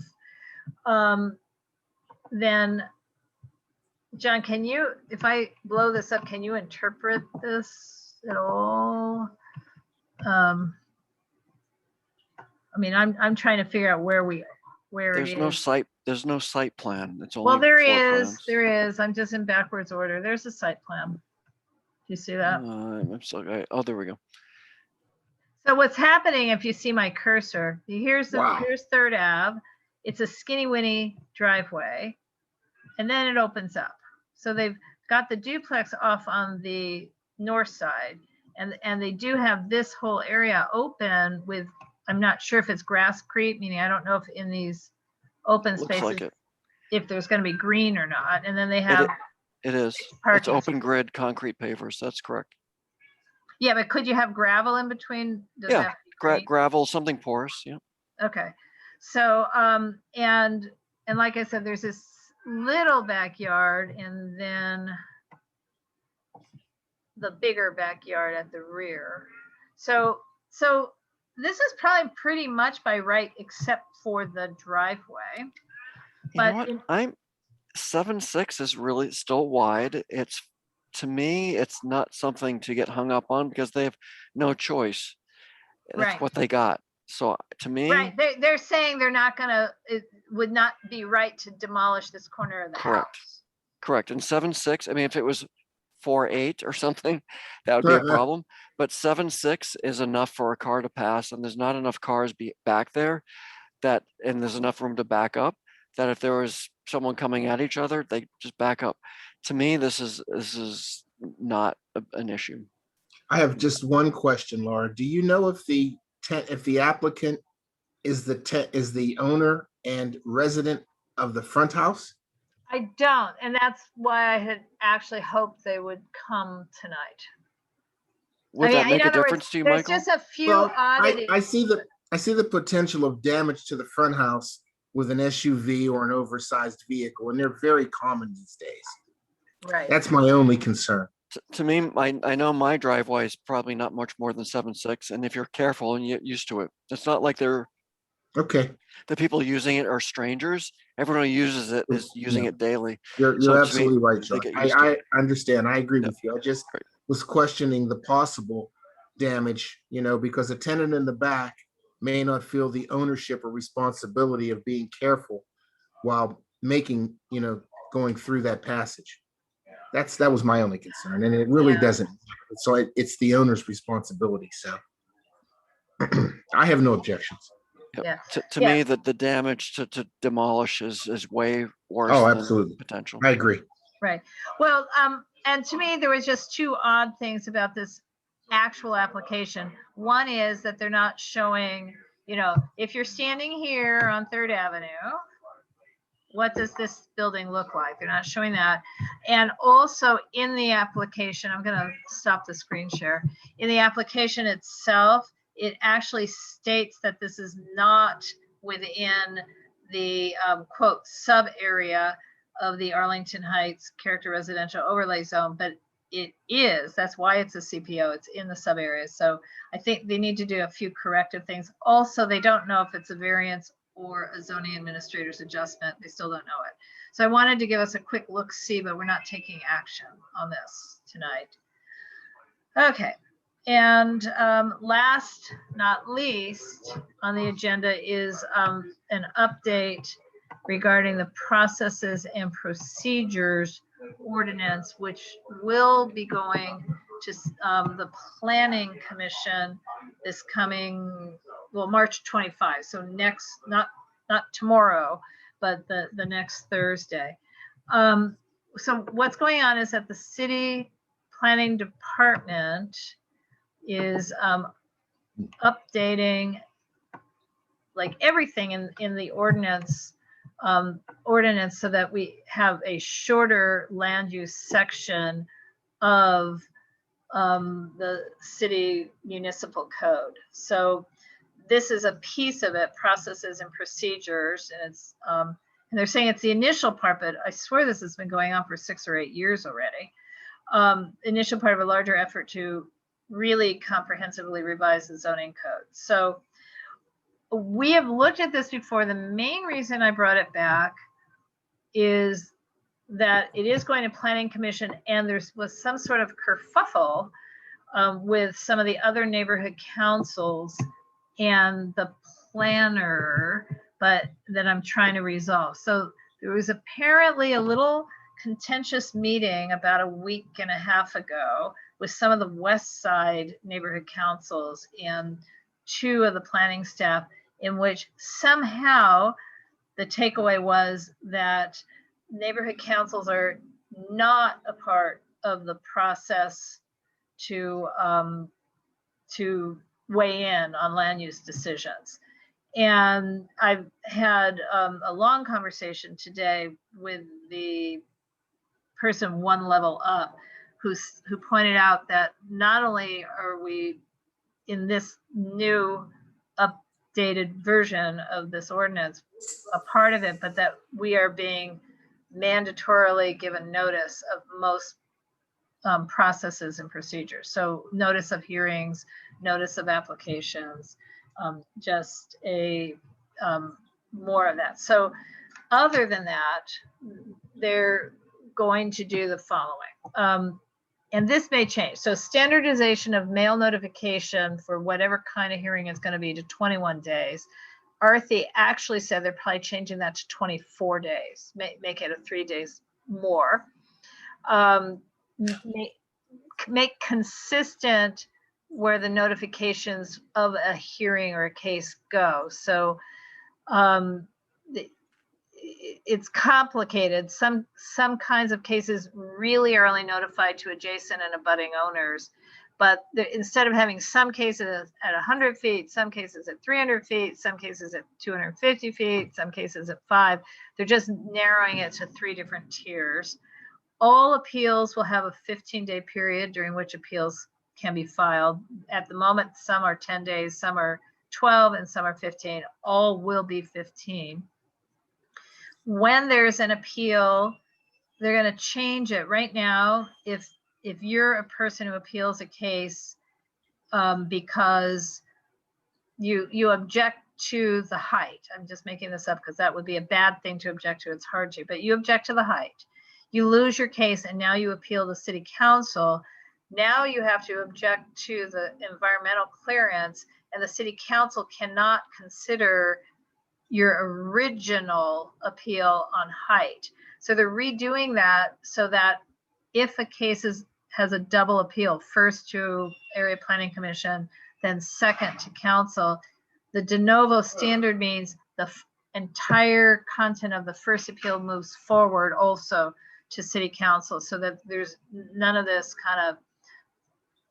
Then, John, can you, if I blow this up, can you interpret this at all? I mean, I'm trying to figure out where it There's is. no site plan. It's only Well, there floor is. plans. There is. I'm just in backwards order. There's a site plan. Do you see that? I'm sorry. Oh, there we go. So what's happening, if you see my cursor, here's 3rd Ave. It's a skinny winny driveway, and then it opens up. So they've got the duplex off on the north side, and they do have this whole area open with, I'm not sure if it's grasscrete, meaning I don't know if in these open Looks spaces, like it. if there's going to be green or not. And then they have It is. It's parking. open grid concrete pavers. That's correct. Yeah, but could you have gravel in between? Does Yeah, that have to be green? gravel, something porous. Yeah. Okay. So, and like I said, there's this little backyard and then the bigger backyard at the rear. So this is probably pretty much by right, except for the driveway. You know what? 7.6 is really still wide. To me, it's not something to get hung up on because they have no choice. That's Right. what they got. So to me, Right. They're saying they're not gonna, it would not be right to demolish this corner of the Correct. house. correct. And 7.6, I mean, if it was 4.8 or something, that would be a problem. But 7.6 is enough for a car to pass, and there's not enough cars back there and there's enough room to back up, that if there was someone coming at each other, they just back up. To me, this is not an issue. I have just one question, Laura. Do you know if the applicant is the owner and resident of the front house? I don't, and that's why I had actually hoped they would come tonight. Would that make in a other words, difference to you, there's Michael? just a few Well, oddities. I see the potential of damage to the front house with an SUV or an oversized vehicle, and they're very common these days. Right. That's my only concern. To me, I know my driveway is probably not much more than 7.6, and if you're careful and you get used to it, it's not like the people using it are strangers. Everyone who uses it is using it daily. You're So to me, absolutely right, they John. get used to I it. understand. I agree Yeah. with you. I just Right. was questioning the possible damage, because a tenant in the back may not feel the ownership or responsibility of being careful while going through that passage. That was my only concern, and it really doesn't. So it's the owner's responsibility. So I have no objections. Yep. Yeah. To me, the damage to demolish is way worse Oh, than absolutely. potential. I agree. Right. Well, and to me, there was just two odd things about this actual application. One is that they're not showing, if you're standing here on 3rd Avenue, what does this building look like? They're not showing that. And also in the application, I'm going to stop the screen share. In the application itself, it actually states that this is not within the quote sub area of the Arlington Heights Character Residential Overlay Zone, but it is. That's why it's a CPO. It's in the sub area. So I think they need to do a few corrective things. Also, they don't know if it's a variance or a zoning administrator's adjustment. They still don't know it. So I wanted to give us a quick look-see, but we're not taking action on this tonight. Okay. And last, not least, on the agenda is an update regarding the processes and procedures ordinance, which will be going to the Planning Commission this coming, March 25. So next, not tomorrow, but the next Thursday. So what's going on is that the city planning department is updating like everything in the ordinance so that we have a shorter land use section of the city municipal code. So this is a piece of it, processes and procedures, and it's and they're saying it's the initial part, but I swear this has been going on for 6 or 8 years already. Initial part of a larger effort to really comprehensively revise the zoning code. So we have looked at this before. The main reason I brought it back is that it is going to Planning Commission, and was some sort of kerfuffle with some of the other neighborhood councils and the planner, but that I'm trying to resolve. So there was apparently a little contentious meeting about a week and a half ago with some of the West Side neighborhood councils and 2 of the planning staff, in which somehow the takeaway was that neighborhood councils are not a part of the process to weigh in on land use decisions. And I've had a long conversation today with the person one level up who pointed out that not only are we in this new updated version of this ordinance a part of it, but that we are being mandatorily given notice of most processes and procedures. So notice of hearings, notice of applications, just a more of that. So other than that, they're going to do the following. And this may change. So standardization of mail notification for whatever kind of hearing is going to be to 21 days. Arthi actually said they're probably changing that to 24 days, make it a 3 days more. make consistent where the notifications of a hearing or a case go. So it's complicated. Some kinds of cases really are only notified to adjacent and abutting owners. But instead of having some cases at 100 feet, some cases at 300 feet, some cases at 250 feet, some cases at 5, they're just narrowing it to 3 different tiers. All appeals will have a 15-day period during which appeals can be filed. At the moment, some are 10 days, some are 12, and some are 15. All will be 15. When there's an appeal, they're going to change it. Right now, if you're a person who appeals a case because you object to the height, I'm just making this up because that would be a bad thing to object to. It's hard to, but you object to the height. You lose your case and now you appeal to city council. Now you have to object to the environmental clearance, and the city council cannot consider your original appeal on height. So they're redoing that so that if a case has a double appeal, first to Area Planning Commission, then second to council, the de novo standard means the entire content of the first appeal moves forward also to city council, so that there's none of this kind of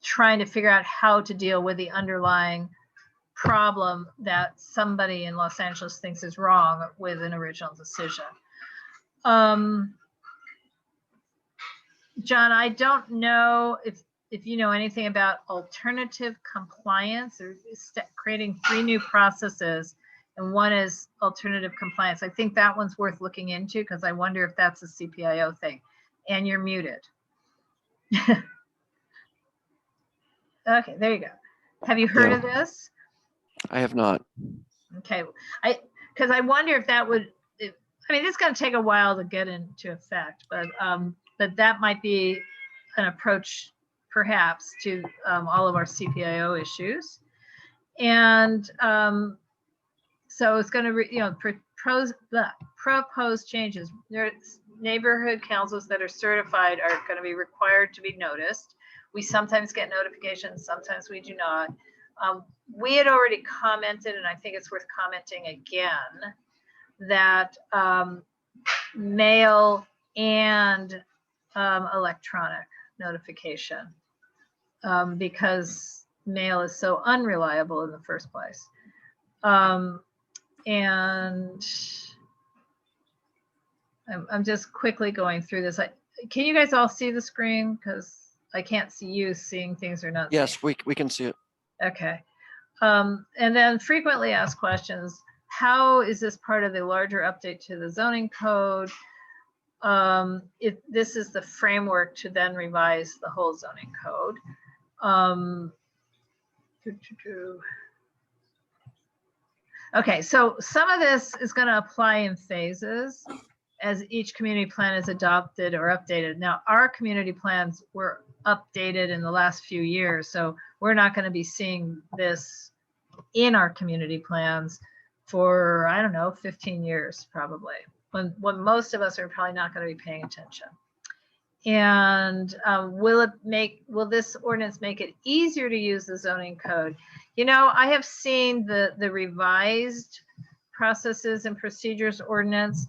trying to figure out how to deal with the underlying problem that somebody in Los Angeles thinks is wrong with an original decision. John, I don't know if you know anything about alternative compliance. Or creating 3 new processes, and one is alternative compliance. I think that one's worth looking into because I wonder if that's a CPIO thing. And you're muted. Okay, there you go. Have you heard of this? I have not. Okay, because I wonder if that would. I mean, it's going to take a while to get into effect, but that might be an approach, perhaps, to all of our CPIO issues. And so it's going to, propose changes. Neighborhood councils that are certified are going to be required to be noticed. We sometimes get notifications, sometimes we do not. We had already commented, and I think it's worth commenting again, that mail and electronic notification, because mail is so unreliable in the first place. And I'm just quickly going through this. Can you guys all see the screen? Because I can't see you seeing things or not. Yes, we can see it. Okay. And then frequently asked questions. How is this part of the larger update to the zoning code? This is the framework to then revise the whole zoning code. Okay, so some of this is going to apply in phases as each community plan is adopted or updated. Now, our community plans were updated in the last few years, so we're not going to be seeing this in our community plans for, I don't know, 15 years probably, when most of us are probably not going to be paying attention. And will this ordinance make it easier to use the zoning code? You know, I have seen the revised processes and procedures ordinance.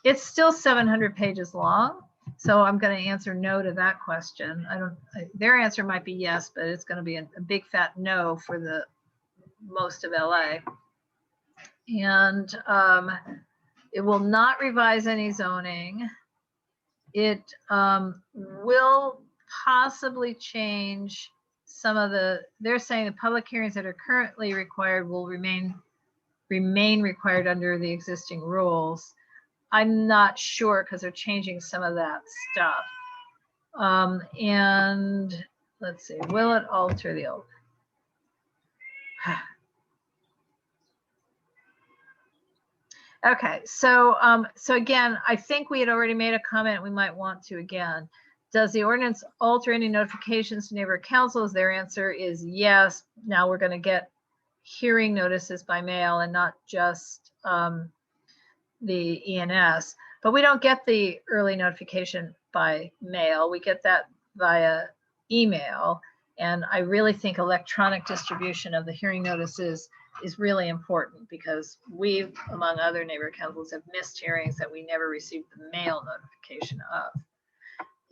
It's still 700 pages long. So I'm going to answer no to that question. Their answer might be yes, but it's going to be a big fat no for the most of LA. And it will not revise any zoning. It will possibly change some of they're saying the public hearings that are currently required will remain required under the existing rules. I'm not sure because they're changing some of that stuff. And let's see, will it alter the old? Okay, so again, I think we had already made a comment. We might want to again. Does the ordinance alter any notifications to neighborhood councils? Their answer is yes. Now we're going to get hearing notices by mail and not just the ENS. But we don't get the early notification by mail. We get that via email. And I really think electronic distribution of the hearing notices is really important because we, among other neighborhood councils, have missed hearings that we never received the mail notification of.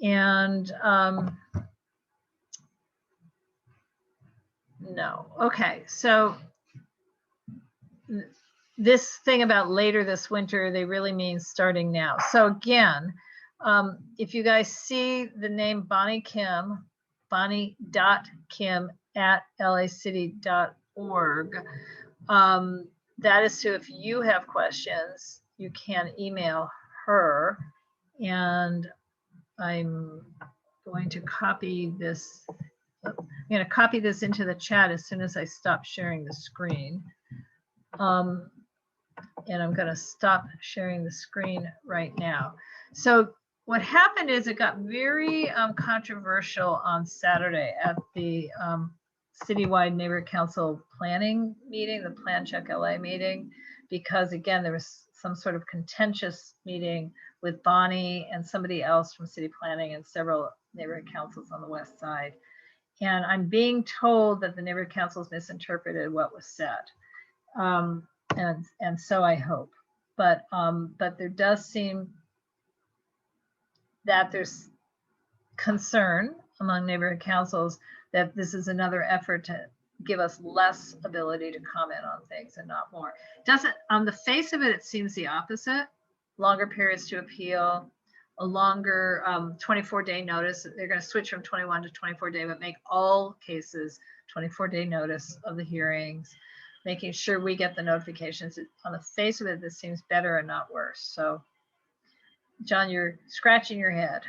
And no, okay, so this thing about later this winter, they really mean starting now. So again, if you guys see the name Bonnie Kim, bonnie.kim@lacity.org, that is so if you have questions, you can email her. And I'm going to copy this. I'm going to copy this into the chat as soon as I stop sharing the screen. And I'm going to stop sharing the screen right now. So what happened is it got very controversial on Saturday at the citywide neighborhood council planning meeting, the Plan Check LA meeting, because again, there was some sort of contentious meeting with Bonnie and somebody else from city planning and several neighborhood councils on the west side. And I'm being told that the neighborhood councils misinterpreted what was said. And so I hope, but there does seem that there's concern among neighborhood councils that this is another effort to give us less ability to comment on things and not more. Doesn't, on the face of it, it seems the opposite. Longer periods to appeal, a longer 24-day notice. They're going to switch from 21 to 24-day, but make all cases 24-day notice of the hearings, making sure we get the notifications. On the face of it, this seems better and not worse. So, John, you're scratching your head.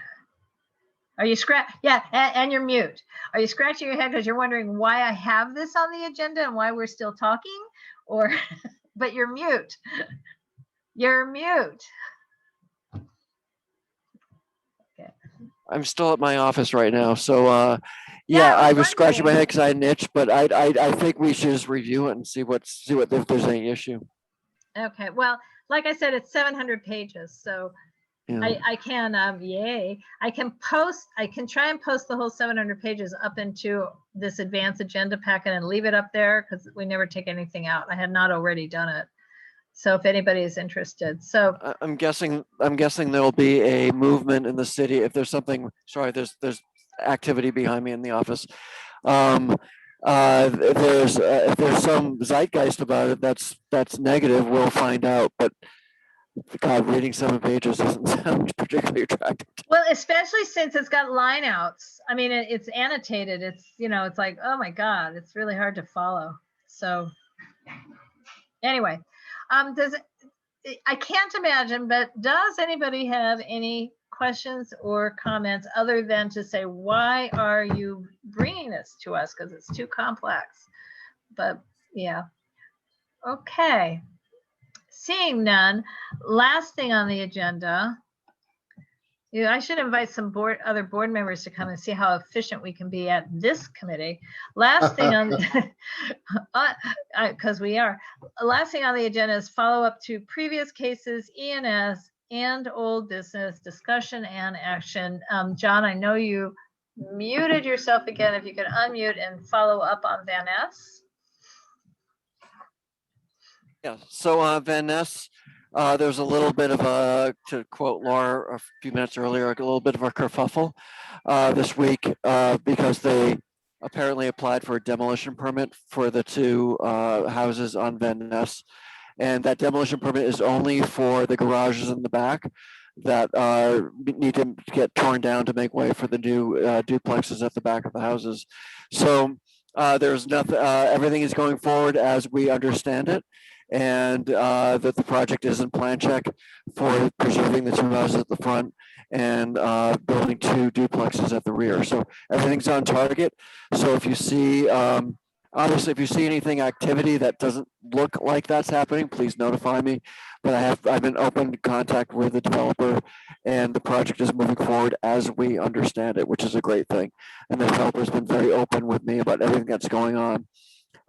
Are you Yeah, and you're mute. Are you scratching your head because you're wondering why I have this on the agenda and why we're still talking? Or, but you're mute. You're mute. Okay. I'm still at my office right now, so yeah, I was scratching my head because I had an itch, but I think we should just review it and see what if there's any issue. Okay, well, like I said, it's 700 pages, so yeah. I can yay! I can try and post the whole 700 pages up into this advanced agenda packet and leave it up there because we never take anything out. I had not already done it. So if anybody is interested, so I'm guessing there'll be a movement in the city if there's something. Sorry, there's activity behind me in the office. If there's some zeitgeist about it that's negative, we'll find out. But God, reading 7 pages doesn't sound particularly attractive. Well, especially since it's got line outs. I mean, it's annotated. It's it's like, oh my God, it's really hard to follow. So anyway. I can't imagine, but does anybody have any questions or comments other than to say, why are you bringing this to us? Because it's too complex. But yeah, okay. Seeing none, last thing on the agenda. Yeah, I should invite some other board members to come and see how efficient we can be at this committee. Last thing on, because we are. Last thing on the agenda is follow up to previous cases, ENS and old business discussion and action. John, I know you muted yourself again. If you could unmute and follow up on Van Ness. Yeah. So Van Ness. There's a little bit of a, to quote Laura a few minutes earlier, a little bit of a kerfuffle this week because they apparently applied for a demolition permit for the 2 houses on Van Ness. And that demolition permit is only for the garages in the back that need to get torn down to make way for the new duplexes at the back of the houses. So there's nothing, everything is going forward as we understand it. And that the project is in plan check for preserving the 2 houses at the front and building 2 duplexes at the rear. So everything's on target. So if you see, obviously, if you see anything activity that doesn't look like that's happening, please notify me. But I've been open contact with the developer, and the project is moving forward as we understand it, which is a great thing. And the developer's been very open with me about everything that's going on.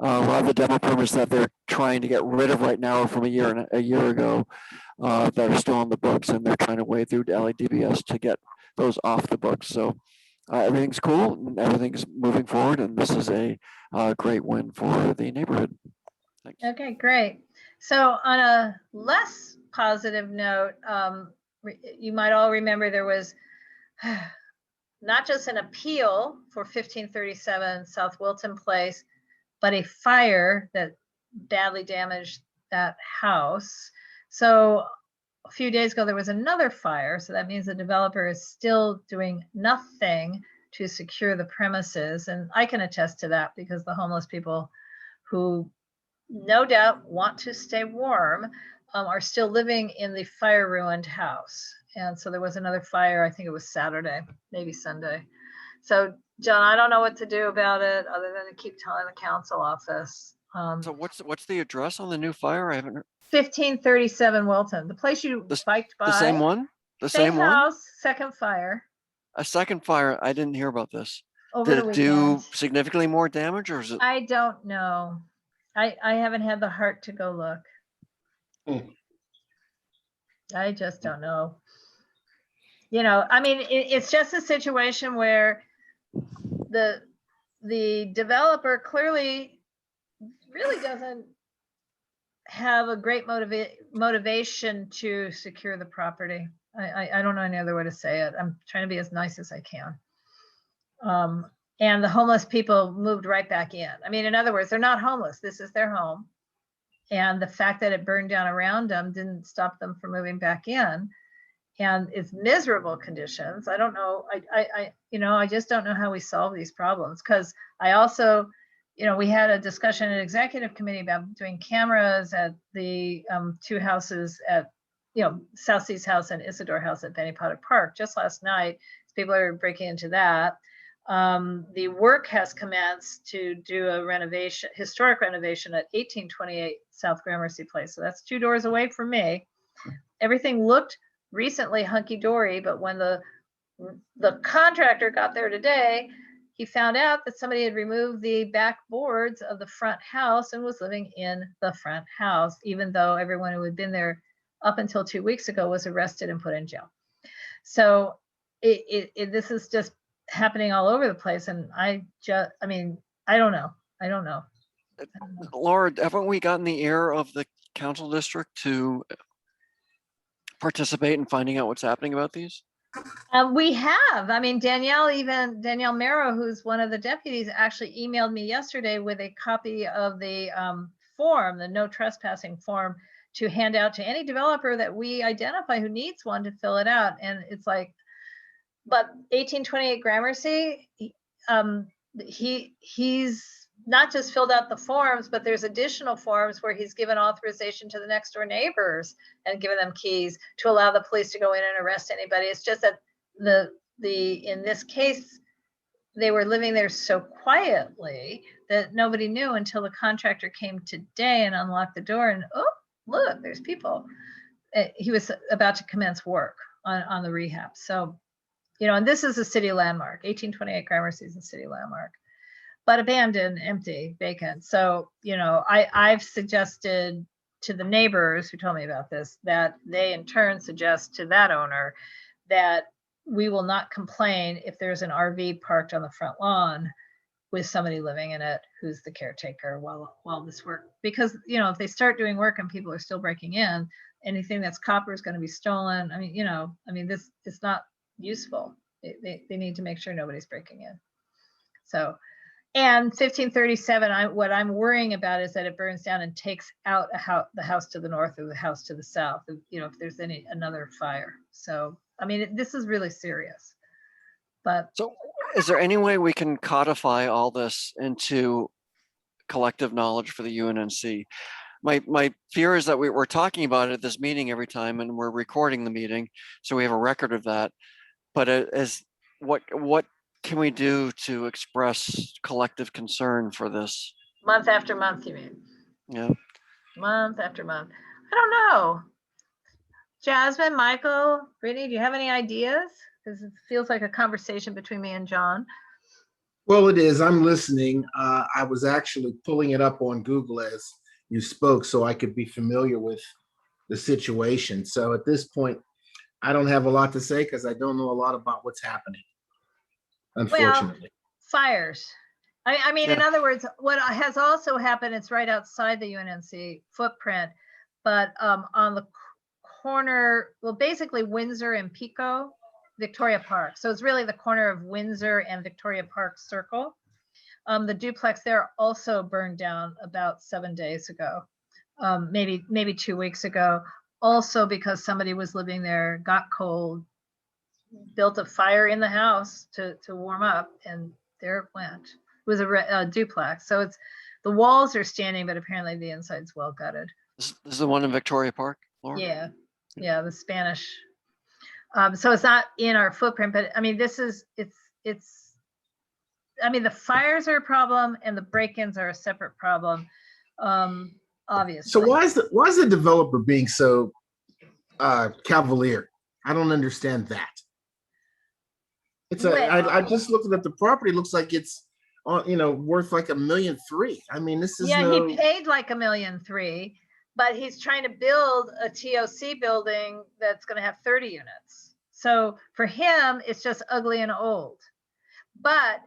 A lot of the demo permits that they're trying to get rid of right now are from a year ago that are still on the books, and they're trying to wade through LADBS to get those off the books. So everything's cool, and everything's moving forward, and this is a great win for the neighborhood. Thanks. Okay, great. So on a less positive note, you might all remember there was not just an appeal for 1537 South Wilton Place, but a fire that badly damaged that house. So a few days ago, there was another fire. So that means the developer is still doing nothing to secure the premises. And I can attest to that because the homeless people who no doubt want to stay warm are still living in the fire ruined house. And so there was another fire, I think it was Saturday, maybe Sunday. So John, I don't know what to do about it other than to keep telling the council office. So what's the address on the new fire? I haven't heard. 1537 Wilton, the place you biked by. The same one? The Same same one? house, second fire A second fire. I didn't hear about this. over Did the it do weekend. significantly more damage, or is it? I don't know. I haven't had the heart to go look. I just don't know. You know, I mean, it's just a situation where the developer clearly really doesn't have a great motivation to secure the property. I don't know any other way to say it. I'm trying to be as nice as I can. And the homeless people moved right back in. I mean, in other words, they're not homeless. This is their home. And the fact that it burned down around them didn't stop them from moving back in. And it's miserable conditions. I don't know. I just don't know how we solve these problems. Because I also, we had a discussion in executive committee about doing cameras at the two houses at, South Sea's house and Isidore House at Benny Potter Park just last night. People are breaking into that. The work has commenced to do a renovation, historic renovation at 1828 South Gramercy Place. So that's 2 doors away from me. Everything looked recently hunky-dory, but when the contractor got there today, he found out that somebody had removed the back boards of the front house and was living in the front house, even though everyone who had been there up until 2 weeks ago was arrested and put in jail. So this is just happening all over the place. And I don't know. Laura, haven't we gotten the ear of the council district to participate in finding out what's happening about these? We have. I mean, Danielle Merrow, who's one of the deputies, actually emailed me yesterday with a copy of the form, the no trespassing form, to hand out to any developer that we identify who needs one to fill it out. And it's like, but 1828 Gramercy, he's not just filled out the forms, but there's additional forms where he's given authorization to the next door neighbors and given them keys to allow the police to go in and arrest anybody. It's just that in this case, they were living there so quietly that nobody knew until the contractor came today and unlocked the door and, oh, look, there's people. He was about to commence work on the rehab. So, and this is a city landmark. 1828 Gramercy is a city landmark, but abandoned, empty, vacant. So, I've suggested to the neighbors who told me about this, that they in turn suggest to that owner that we will not complain if there's an RV parked on the front lawn with somebody living in it who's the caretaker while this work, because if they start doing work and people are still breaking in, anything that's copper is going to be stolen. This is not useful. They need to make sure nobody's breaking in. So, and 1537, what I'm worrying about is that it burns down and takes out the house to the north or the house to the south, if there's another fire. So, this is really serious. But so is there any way we can codify all this into collective knowledge for the UNNC? My fear is that we're talking about it at this meeting every time, and we're recording the meeting, so we have a record of that. But what can we do to express collective concern for this? Month after month, you mean? Yeah. Month after month. I don't know. Jasmine, Michael, Brittany, do you have any ideas? Because it feels like a conversation between me and John. Well, it is. I'm listening. I was actually pulling it up on Google as you spoke so I could be familiar with the situation. So at this point, I don't have a lot to say because I don't know a lot about what's happening, unfortunately. Fires. I mean, in Yeah. other words, what has also happened, it's right outside the UNNC footprint, but on the corner, well, basically Windsor and Pico, Victoria Park. So it's really the corner of Windsor and Victoria Park Circle. The duplex there also burned down about 7 days ago, maybe 2 weeks ago. Also because somebody was living there, got cold, built a fire in the house to warm up, and there it went. It was a duplex, so it's the walls are standing, but apparently the inside's well gutted. This is the one in Victoria Park, Laura? Yeah, the Spanish. So it's not in our footprint, but I mean, it's. I mean, the fires are a problem, and the break-ins are a separate problem, obviously. So why is the developer being so cavalier? I don't understand that. I just looked at the property. It looks like it's worth like $1.3 million. I mean, this is he paid like $1.3 million, but he's trying to build a TOC building that's going to have 30 units. So for him, it's just ugly and old. But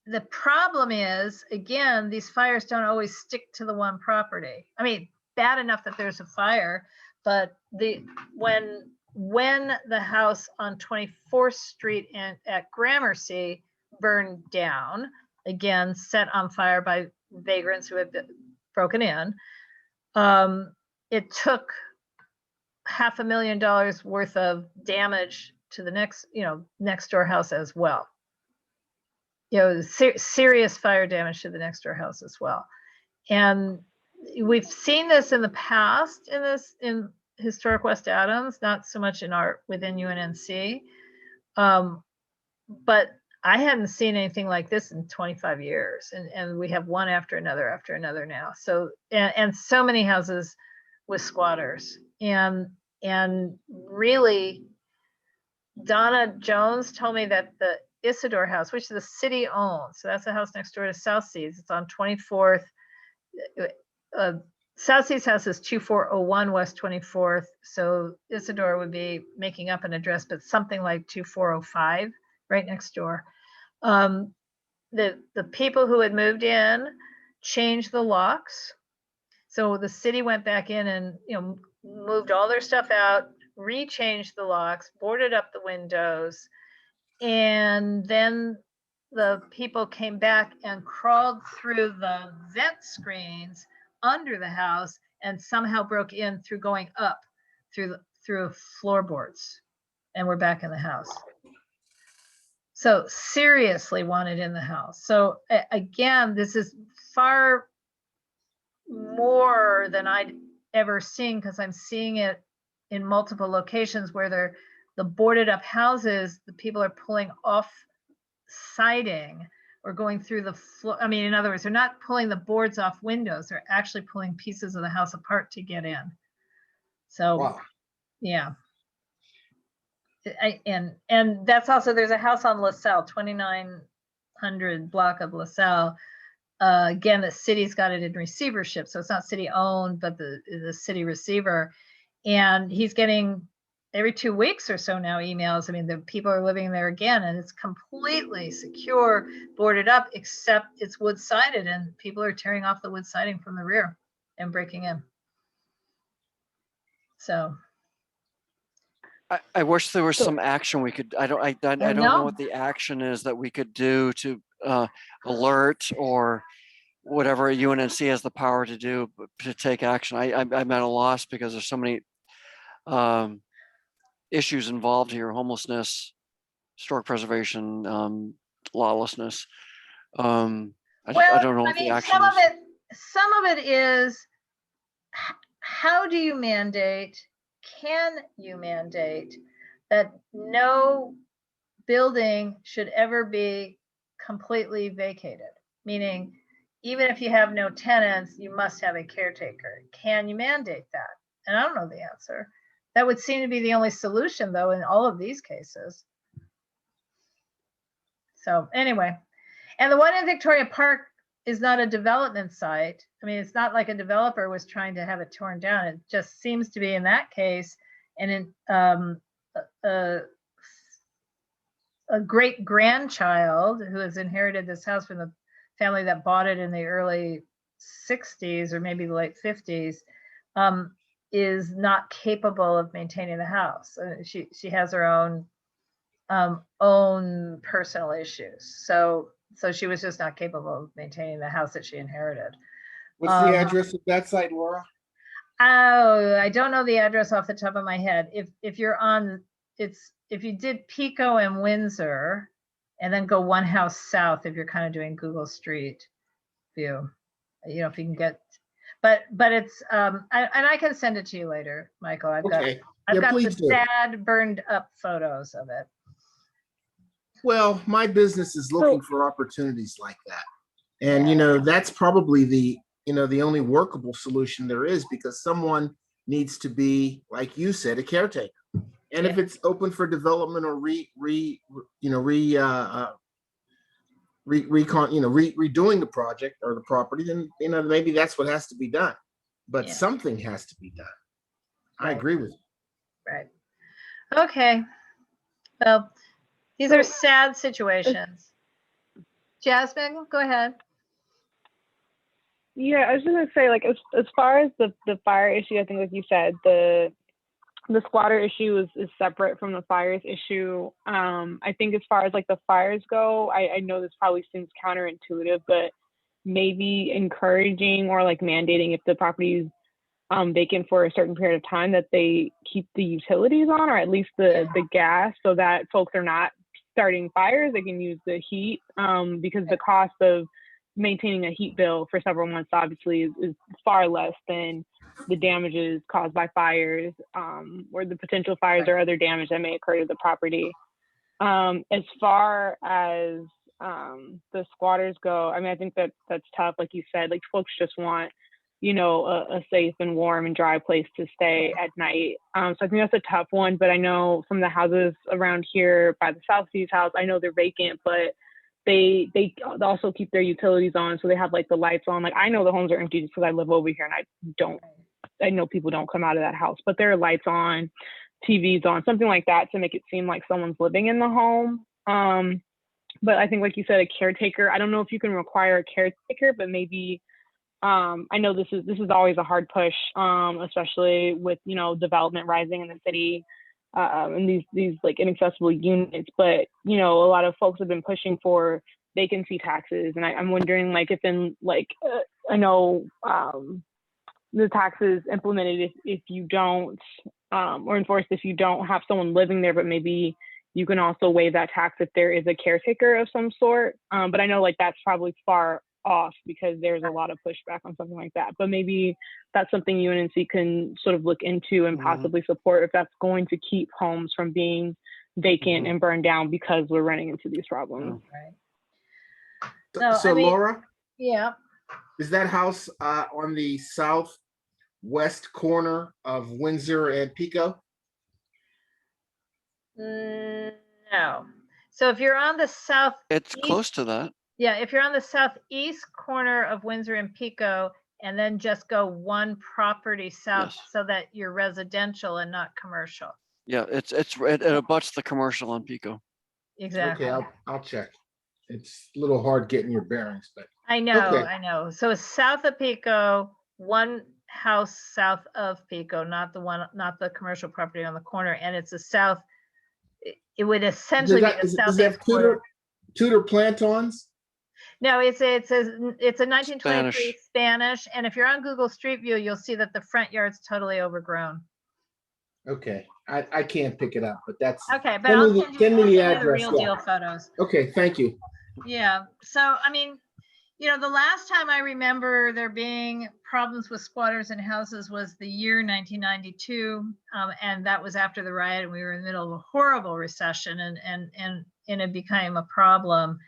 the problem is, again, these fires don't always stick to the one property. I mean, bad enough that there's a fire, but when the house on 24th Street at Gramercy burned down, again, set on fire by vagrants who had broken in, it took $500,000 worth of damage to the next door house as well. Serious fire damage to the next door house as well. And we've seen this in the past in historic West Adams, not so much within UNNC. But I hadn't seen anything like this in 25 years. And we have one after another now. So, and so many houses with squatters. And really, Donna Jones told me that the Isidore house, which the city owns, so that's the house next door to South Seas. It's on 24th. South Seas house is 2401 West 24th. So Isidore would be making up an address, but something like 2405, right next door. The people who had moved in changed the locks. So the city went back in and moved all their stuff out, rechanged the locks, boarded up the windows, and then the people came back and crawled through the vent screens under the house and somehow broke in through going up through floorboards, and we're back in the house. So seriously wanted in the house. So again, this is far more than I'd ever seen, because I'm seeing it in multiple locations where the boarded up houses, the people are pulling off siding or going through the floor. I mean, in other words, they're not pulling the boards off windows. They're actually pulling pieces of the house apart to get in. So, wow. Yeah. And that's also, there's a house on LaSalle, 2900 block of LaSalle. Again, the city's got it in receivership. So it's not city owned, but the city receiver. And he's getting every 2 weeks or so now emails. I mean, the people are living there again, and it's completely secure, boarded up, except it's wood sided, and people are tearing off the wood siding from the rear and breaking in. So I wish there was some action we could. I don't know what the action is that we could do to alert or whatever UNNC has the power to do to take action. I'm at a loss because there's so many issues involved here: homelessness, historic preservation, lawlessness. I don't know what the action is. Some of it is, how do you mandate? Can you mandate that no building should ever be completely vacated? Meaning, even if you have no tenants, you must have a caretaker. Can you mandate that? And I don't know the answer. That would seem to be the only solution, though, in all of these cases. So anyway, and the one in Victoria Park is not a development site. I mean, it's not like a developer was trying to have it torn down. It just seems to be in that case, and in a great grandchild who has inherited this house from the family that bought it in the early 60s or maybe the late 50s, is not capable of maintaining the house. She has her own personal issues. So she was just not capable of maintaining the house that she inherited. What's the address of that site, Laura? Oh, I don't know the address off the top of my head. If you're on, if you did Pico and Windsor, and then go one house south, if you're kind of doing Google Street View, you know, if you can get, but it's and I can send it to you later, Michael. I've got the please do. sad burned up photos of it. Well, my business is looking for opportunities like that. And, you know, that's probably the only workable solution there is, because someone needs to be, like you said, a caretaker. And if it's open for development or redoing the project or the property, then, you know, maybe that's what has to be done. But something has to be done. I agree with you. Right. Okay. Well, these are sad situations. Jasmine, go ahead. Yeah, I was just gonna say, like, as far as the fire issue, I think, like you said, the squatter issue is separate from the fires issue. I think as far as like the fires go, I know this probably seems counterintuitive, but maybe encouraging or like mandating, if the property is vacant for a certain period of time, that they keep the utilities on, or at least the gas, so that folks are not starting fires. They can use the heat, because the cost of maintaining a heat bill for several months obviously is far less than the damages caused by fires, or the potential fires or other damage that may occur to the property. As far as the squatters go, I mean, I think that's tough. Like you said, like, folks just want, you know, a safe and warm and dry place to stay at night. So I think that's a tough one. But I know some of the houses around here by the Southseas house, I know they're vacant, but they also keep their utilities on, so they have like the lights on. Like, I know the homes are empty just because I live over here, and I know people don't come out of that house, but there are lights on, TVs on, something like that, to make it seem like someone's living in the home. But I think, like you said, a caretaker, I don't know if you can require a caretaker, but maybe, I know this is always a hard push, especially with, you know, development rising in the city, and these like inaccessible units. But, you know, a lot of folks have been pushing for vacancy taxes, and I'm wondering, like, if in like I know the taxes implemented if you don't, or enforced if you don't have someone living there, but maybe you can also waive that tax if there is a caretaker of some sort. But I know, like, that's probably far off because there's a lot of pushback on something like that. But maybe that's something UNNC can sort of look into and possibly support, if that's going to keep homes from being vacant and burned down because we're running into these problems. Right. So, I mean, Laura, yeah. is that house on the southwest corner of Windsor and Pico? No. So if you're on the south, It's close to that. yeah, if you're on the southeast corner of Windsor and Pico, and then just go one property south, so that you're residential and not commercial. Yeah, it abuts the commercial on Pico. Exactly. Okay, I'll check. It's a little hard getting your bearings, but I know, okay. I know. So it's south of Pico, one house south of Pico, not the commercial property on the corner, and it's a south. It would essentially be the does southeast it have corner. Tudor plantons? No, it's a 1923 Spanish, and if you're on Google Street View, you'll see that the front yard's totally overgrown. Okay, I can't pick it up, but that's Okay, but I'll send you the address. real deal photos. Okay, thank you. Yeah. So I mean, you know, the last time I remember there being problems with squatters in houses was the year 1992, and that was after the riot, and we were in the middle of a horrible recession, and it became a problem.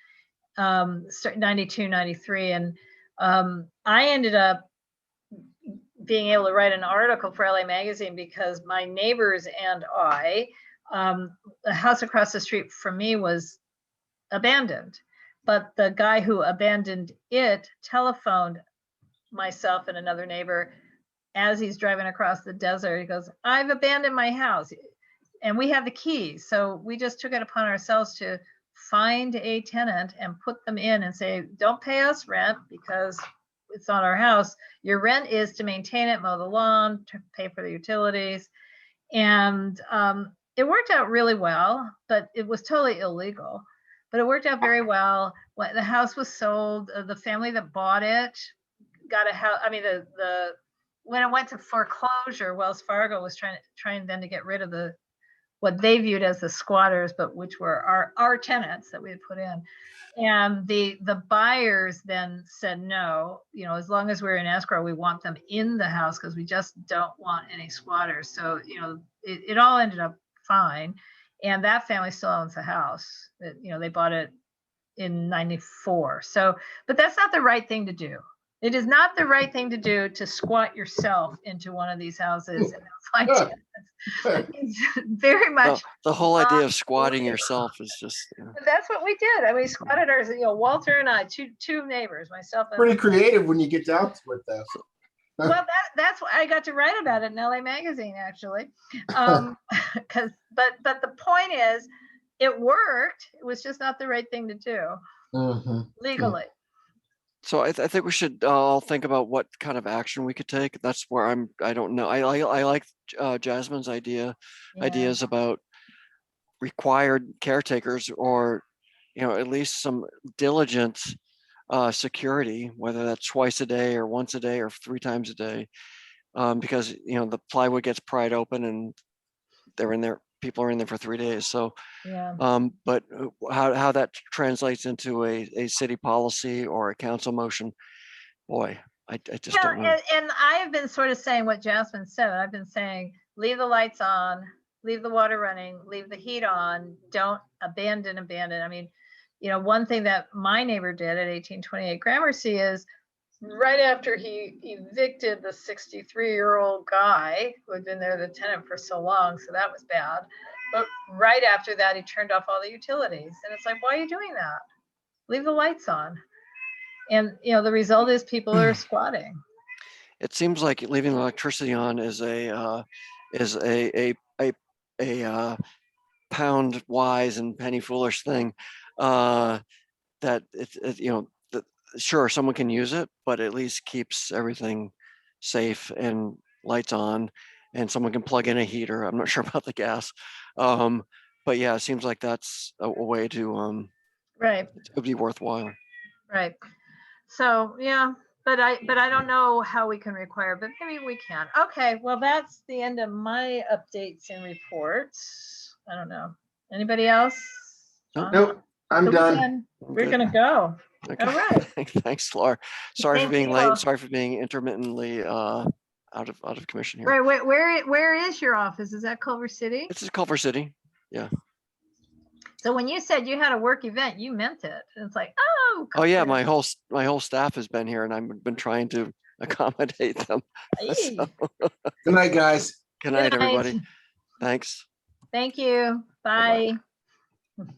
92, 93, and I ended up being able to write an article for LA Magazine because my neighbors and I, the house across the street from me was abandoned, but the guy who abandoned it telephoned myself and another neighbor as he's driving across the desert. He goes, I've abandoned my house. And we have the keys. So we just took it upon ourselves to find a tenant and put them in and say, don't pay us rent because it's not our house. Your rent is to maintain it, mow the lawn, to pay for the utilities. And it worked out really well, but it was totally illegal. But it worked out very well. When the house was sold, the family that bought it got a house. I mean, when it went to foreclosure, Wells Fargo was trying then to get rid of what they viewed as the squatters, but which were our tenants that we had put in. And the buyers then said, no, as long as we're in escrow, we want them in the house because we just don't want any squatters. So, it all ended up fine. And that family still owns the house. They bought it in 94. So, but that's not the right thing to do. It is not the right thing to do to squat yourself into one of these houses and find tenants. It's very much the whole idea of squatting yourself is just, that's what we did. I mean, we squatted ours, Walter and I, two neighbors, myself and Pretty creative when you get down to it, though. well, that's why I got to write about it in LA Magazine, actually. But the point is, it worked. It was just not the right thing to do legally. so I think we should all think about what kind of action we could take. That's where I don't know. I like Jasmine's ideas about required caretakers, or at least some diligent security, whether that's twice a day or once a day or 3 times a day, because the plywood gets pried open and they're in there. People are in there for 3 days. So, Yeah. but how that translates into a city policy or a council motion, boy, I just don't know. And I have been sort of saying what Jasmine said. I've been saying, leave the lights on, leave the water running, leave the heat on, don't abandon. I mean, one thing that my neighbor did at 1828 Gramercy is right after he evicted the 63-year-old guy who had been there, the tenant, for so long, so that was bad. But right after that, he turned off all the utilities. And it's like, why are you doing that? Leave the lights on. And the result is people are squatting. It seems like leaving the electricity on is a pound wise and penny foolish thing. That sure, someone can use it, but at least keeps everything safe and lights on, and someone can plug in a heater. I'm not sure about the gas, but yeah, it seems like that's a way to right. It would be worthwhile. Right. So yeah, but I don't know how we can require, but maybe we can. Okay, well, that's the end of my updates and reports. I don't know. Anybody else? Nope, I'm done. We're gonna go. Okay. All right. Thanks, Laura. Sorry for Thank being you. late. Sorry for being intermittently out of commission here. Right. Where is your office? Is that Culver City? This is Culver City. Yeah. So when you said you had a work event, you meant it. It's like, oh. Oh yeah, my whole staff has been here, and I've been trying to accommodate them. So, Good night, guys. good night, everybody. Thanks. Thank you. Bye. Bye-bye.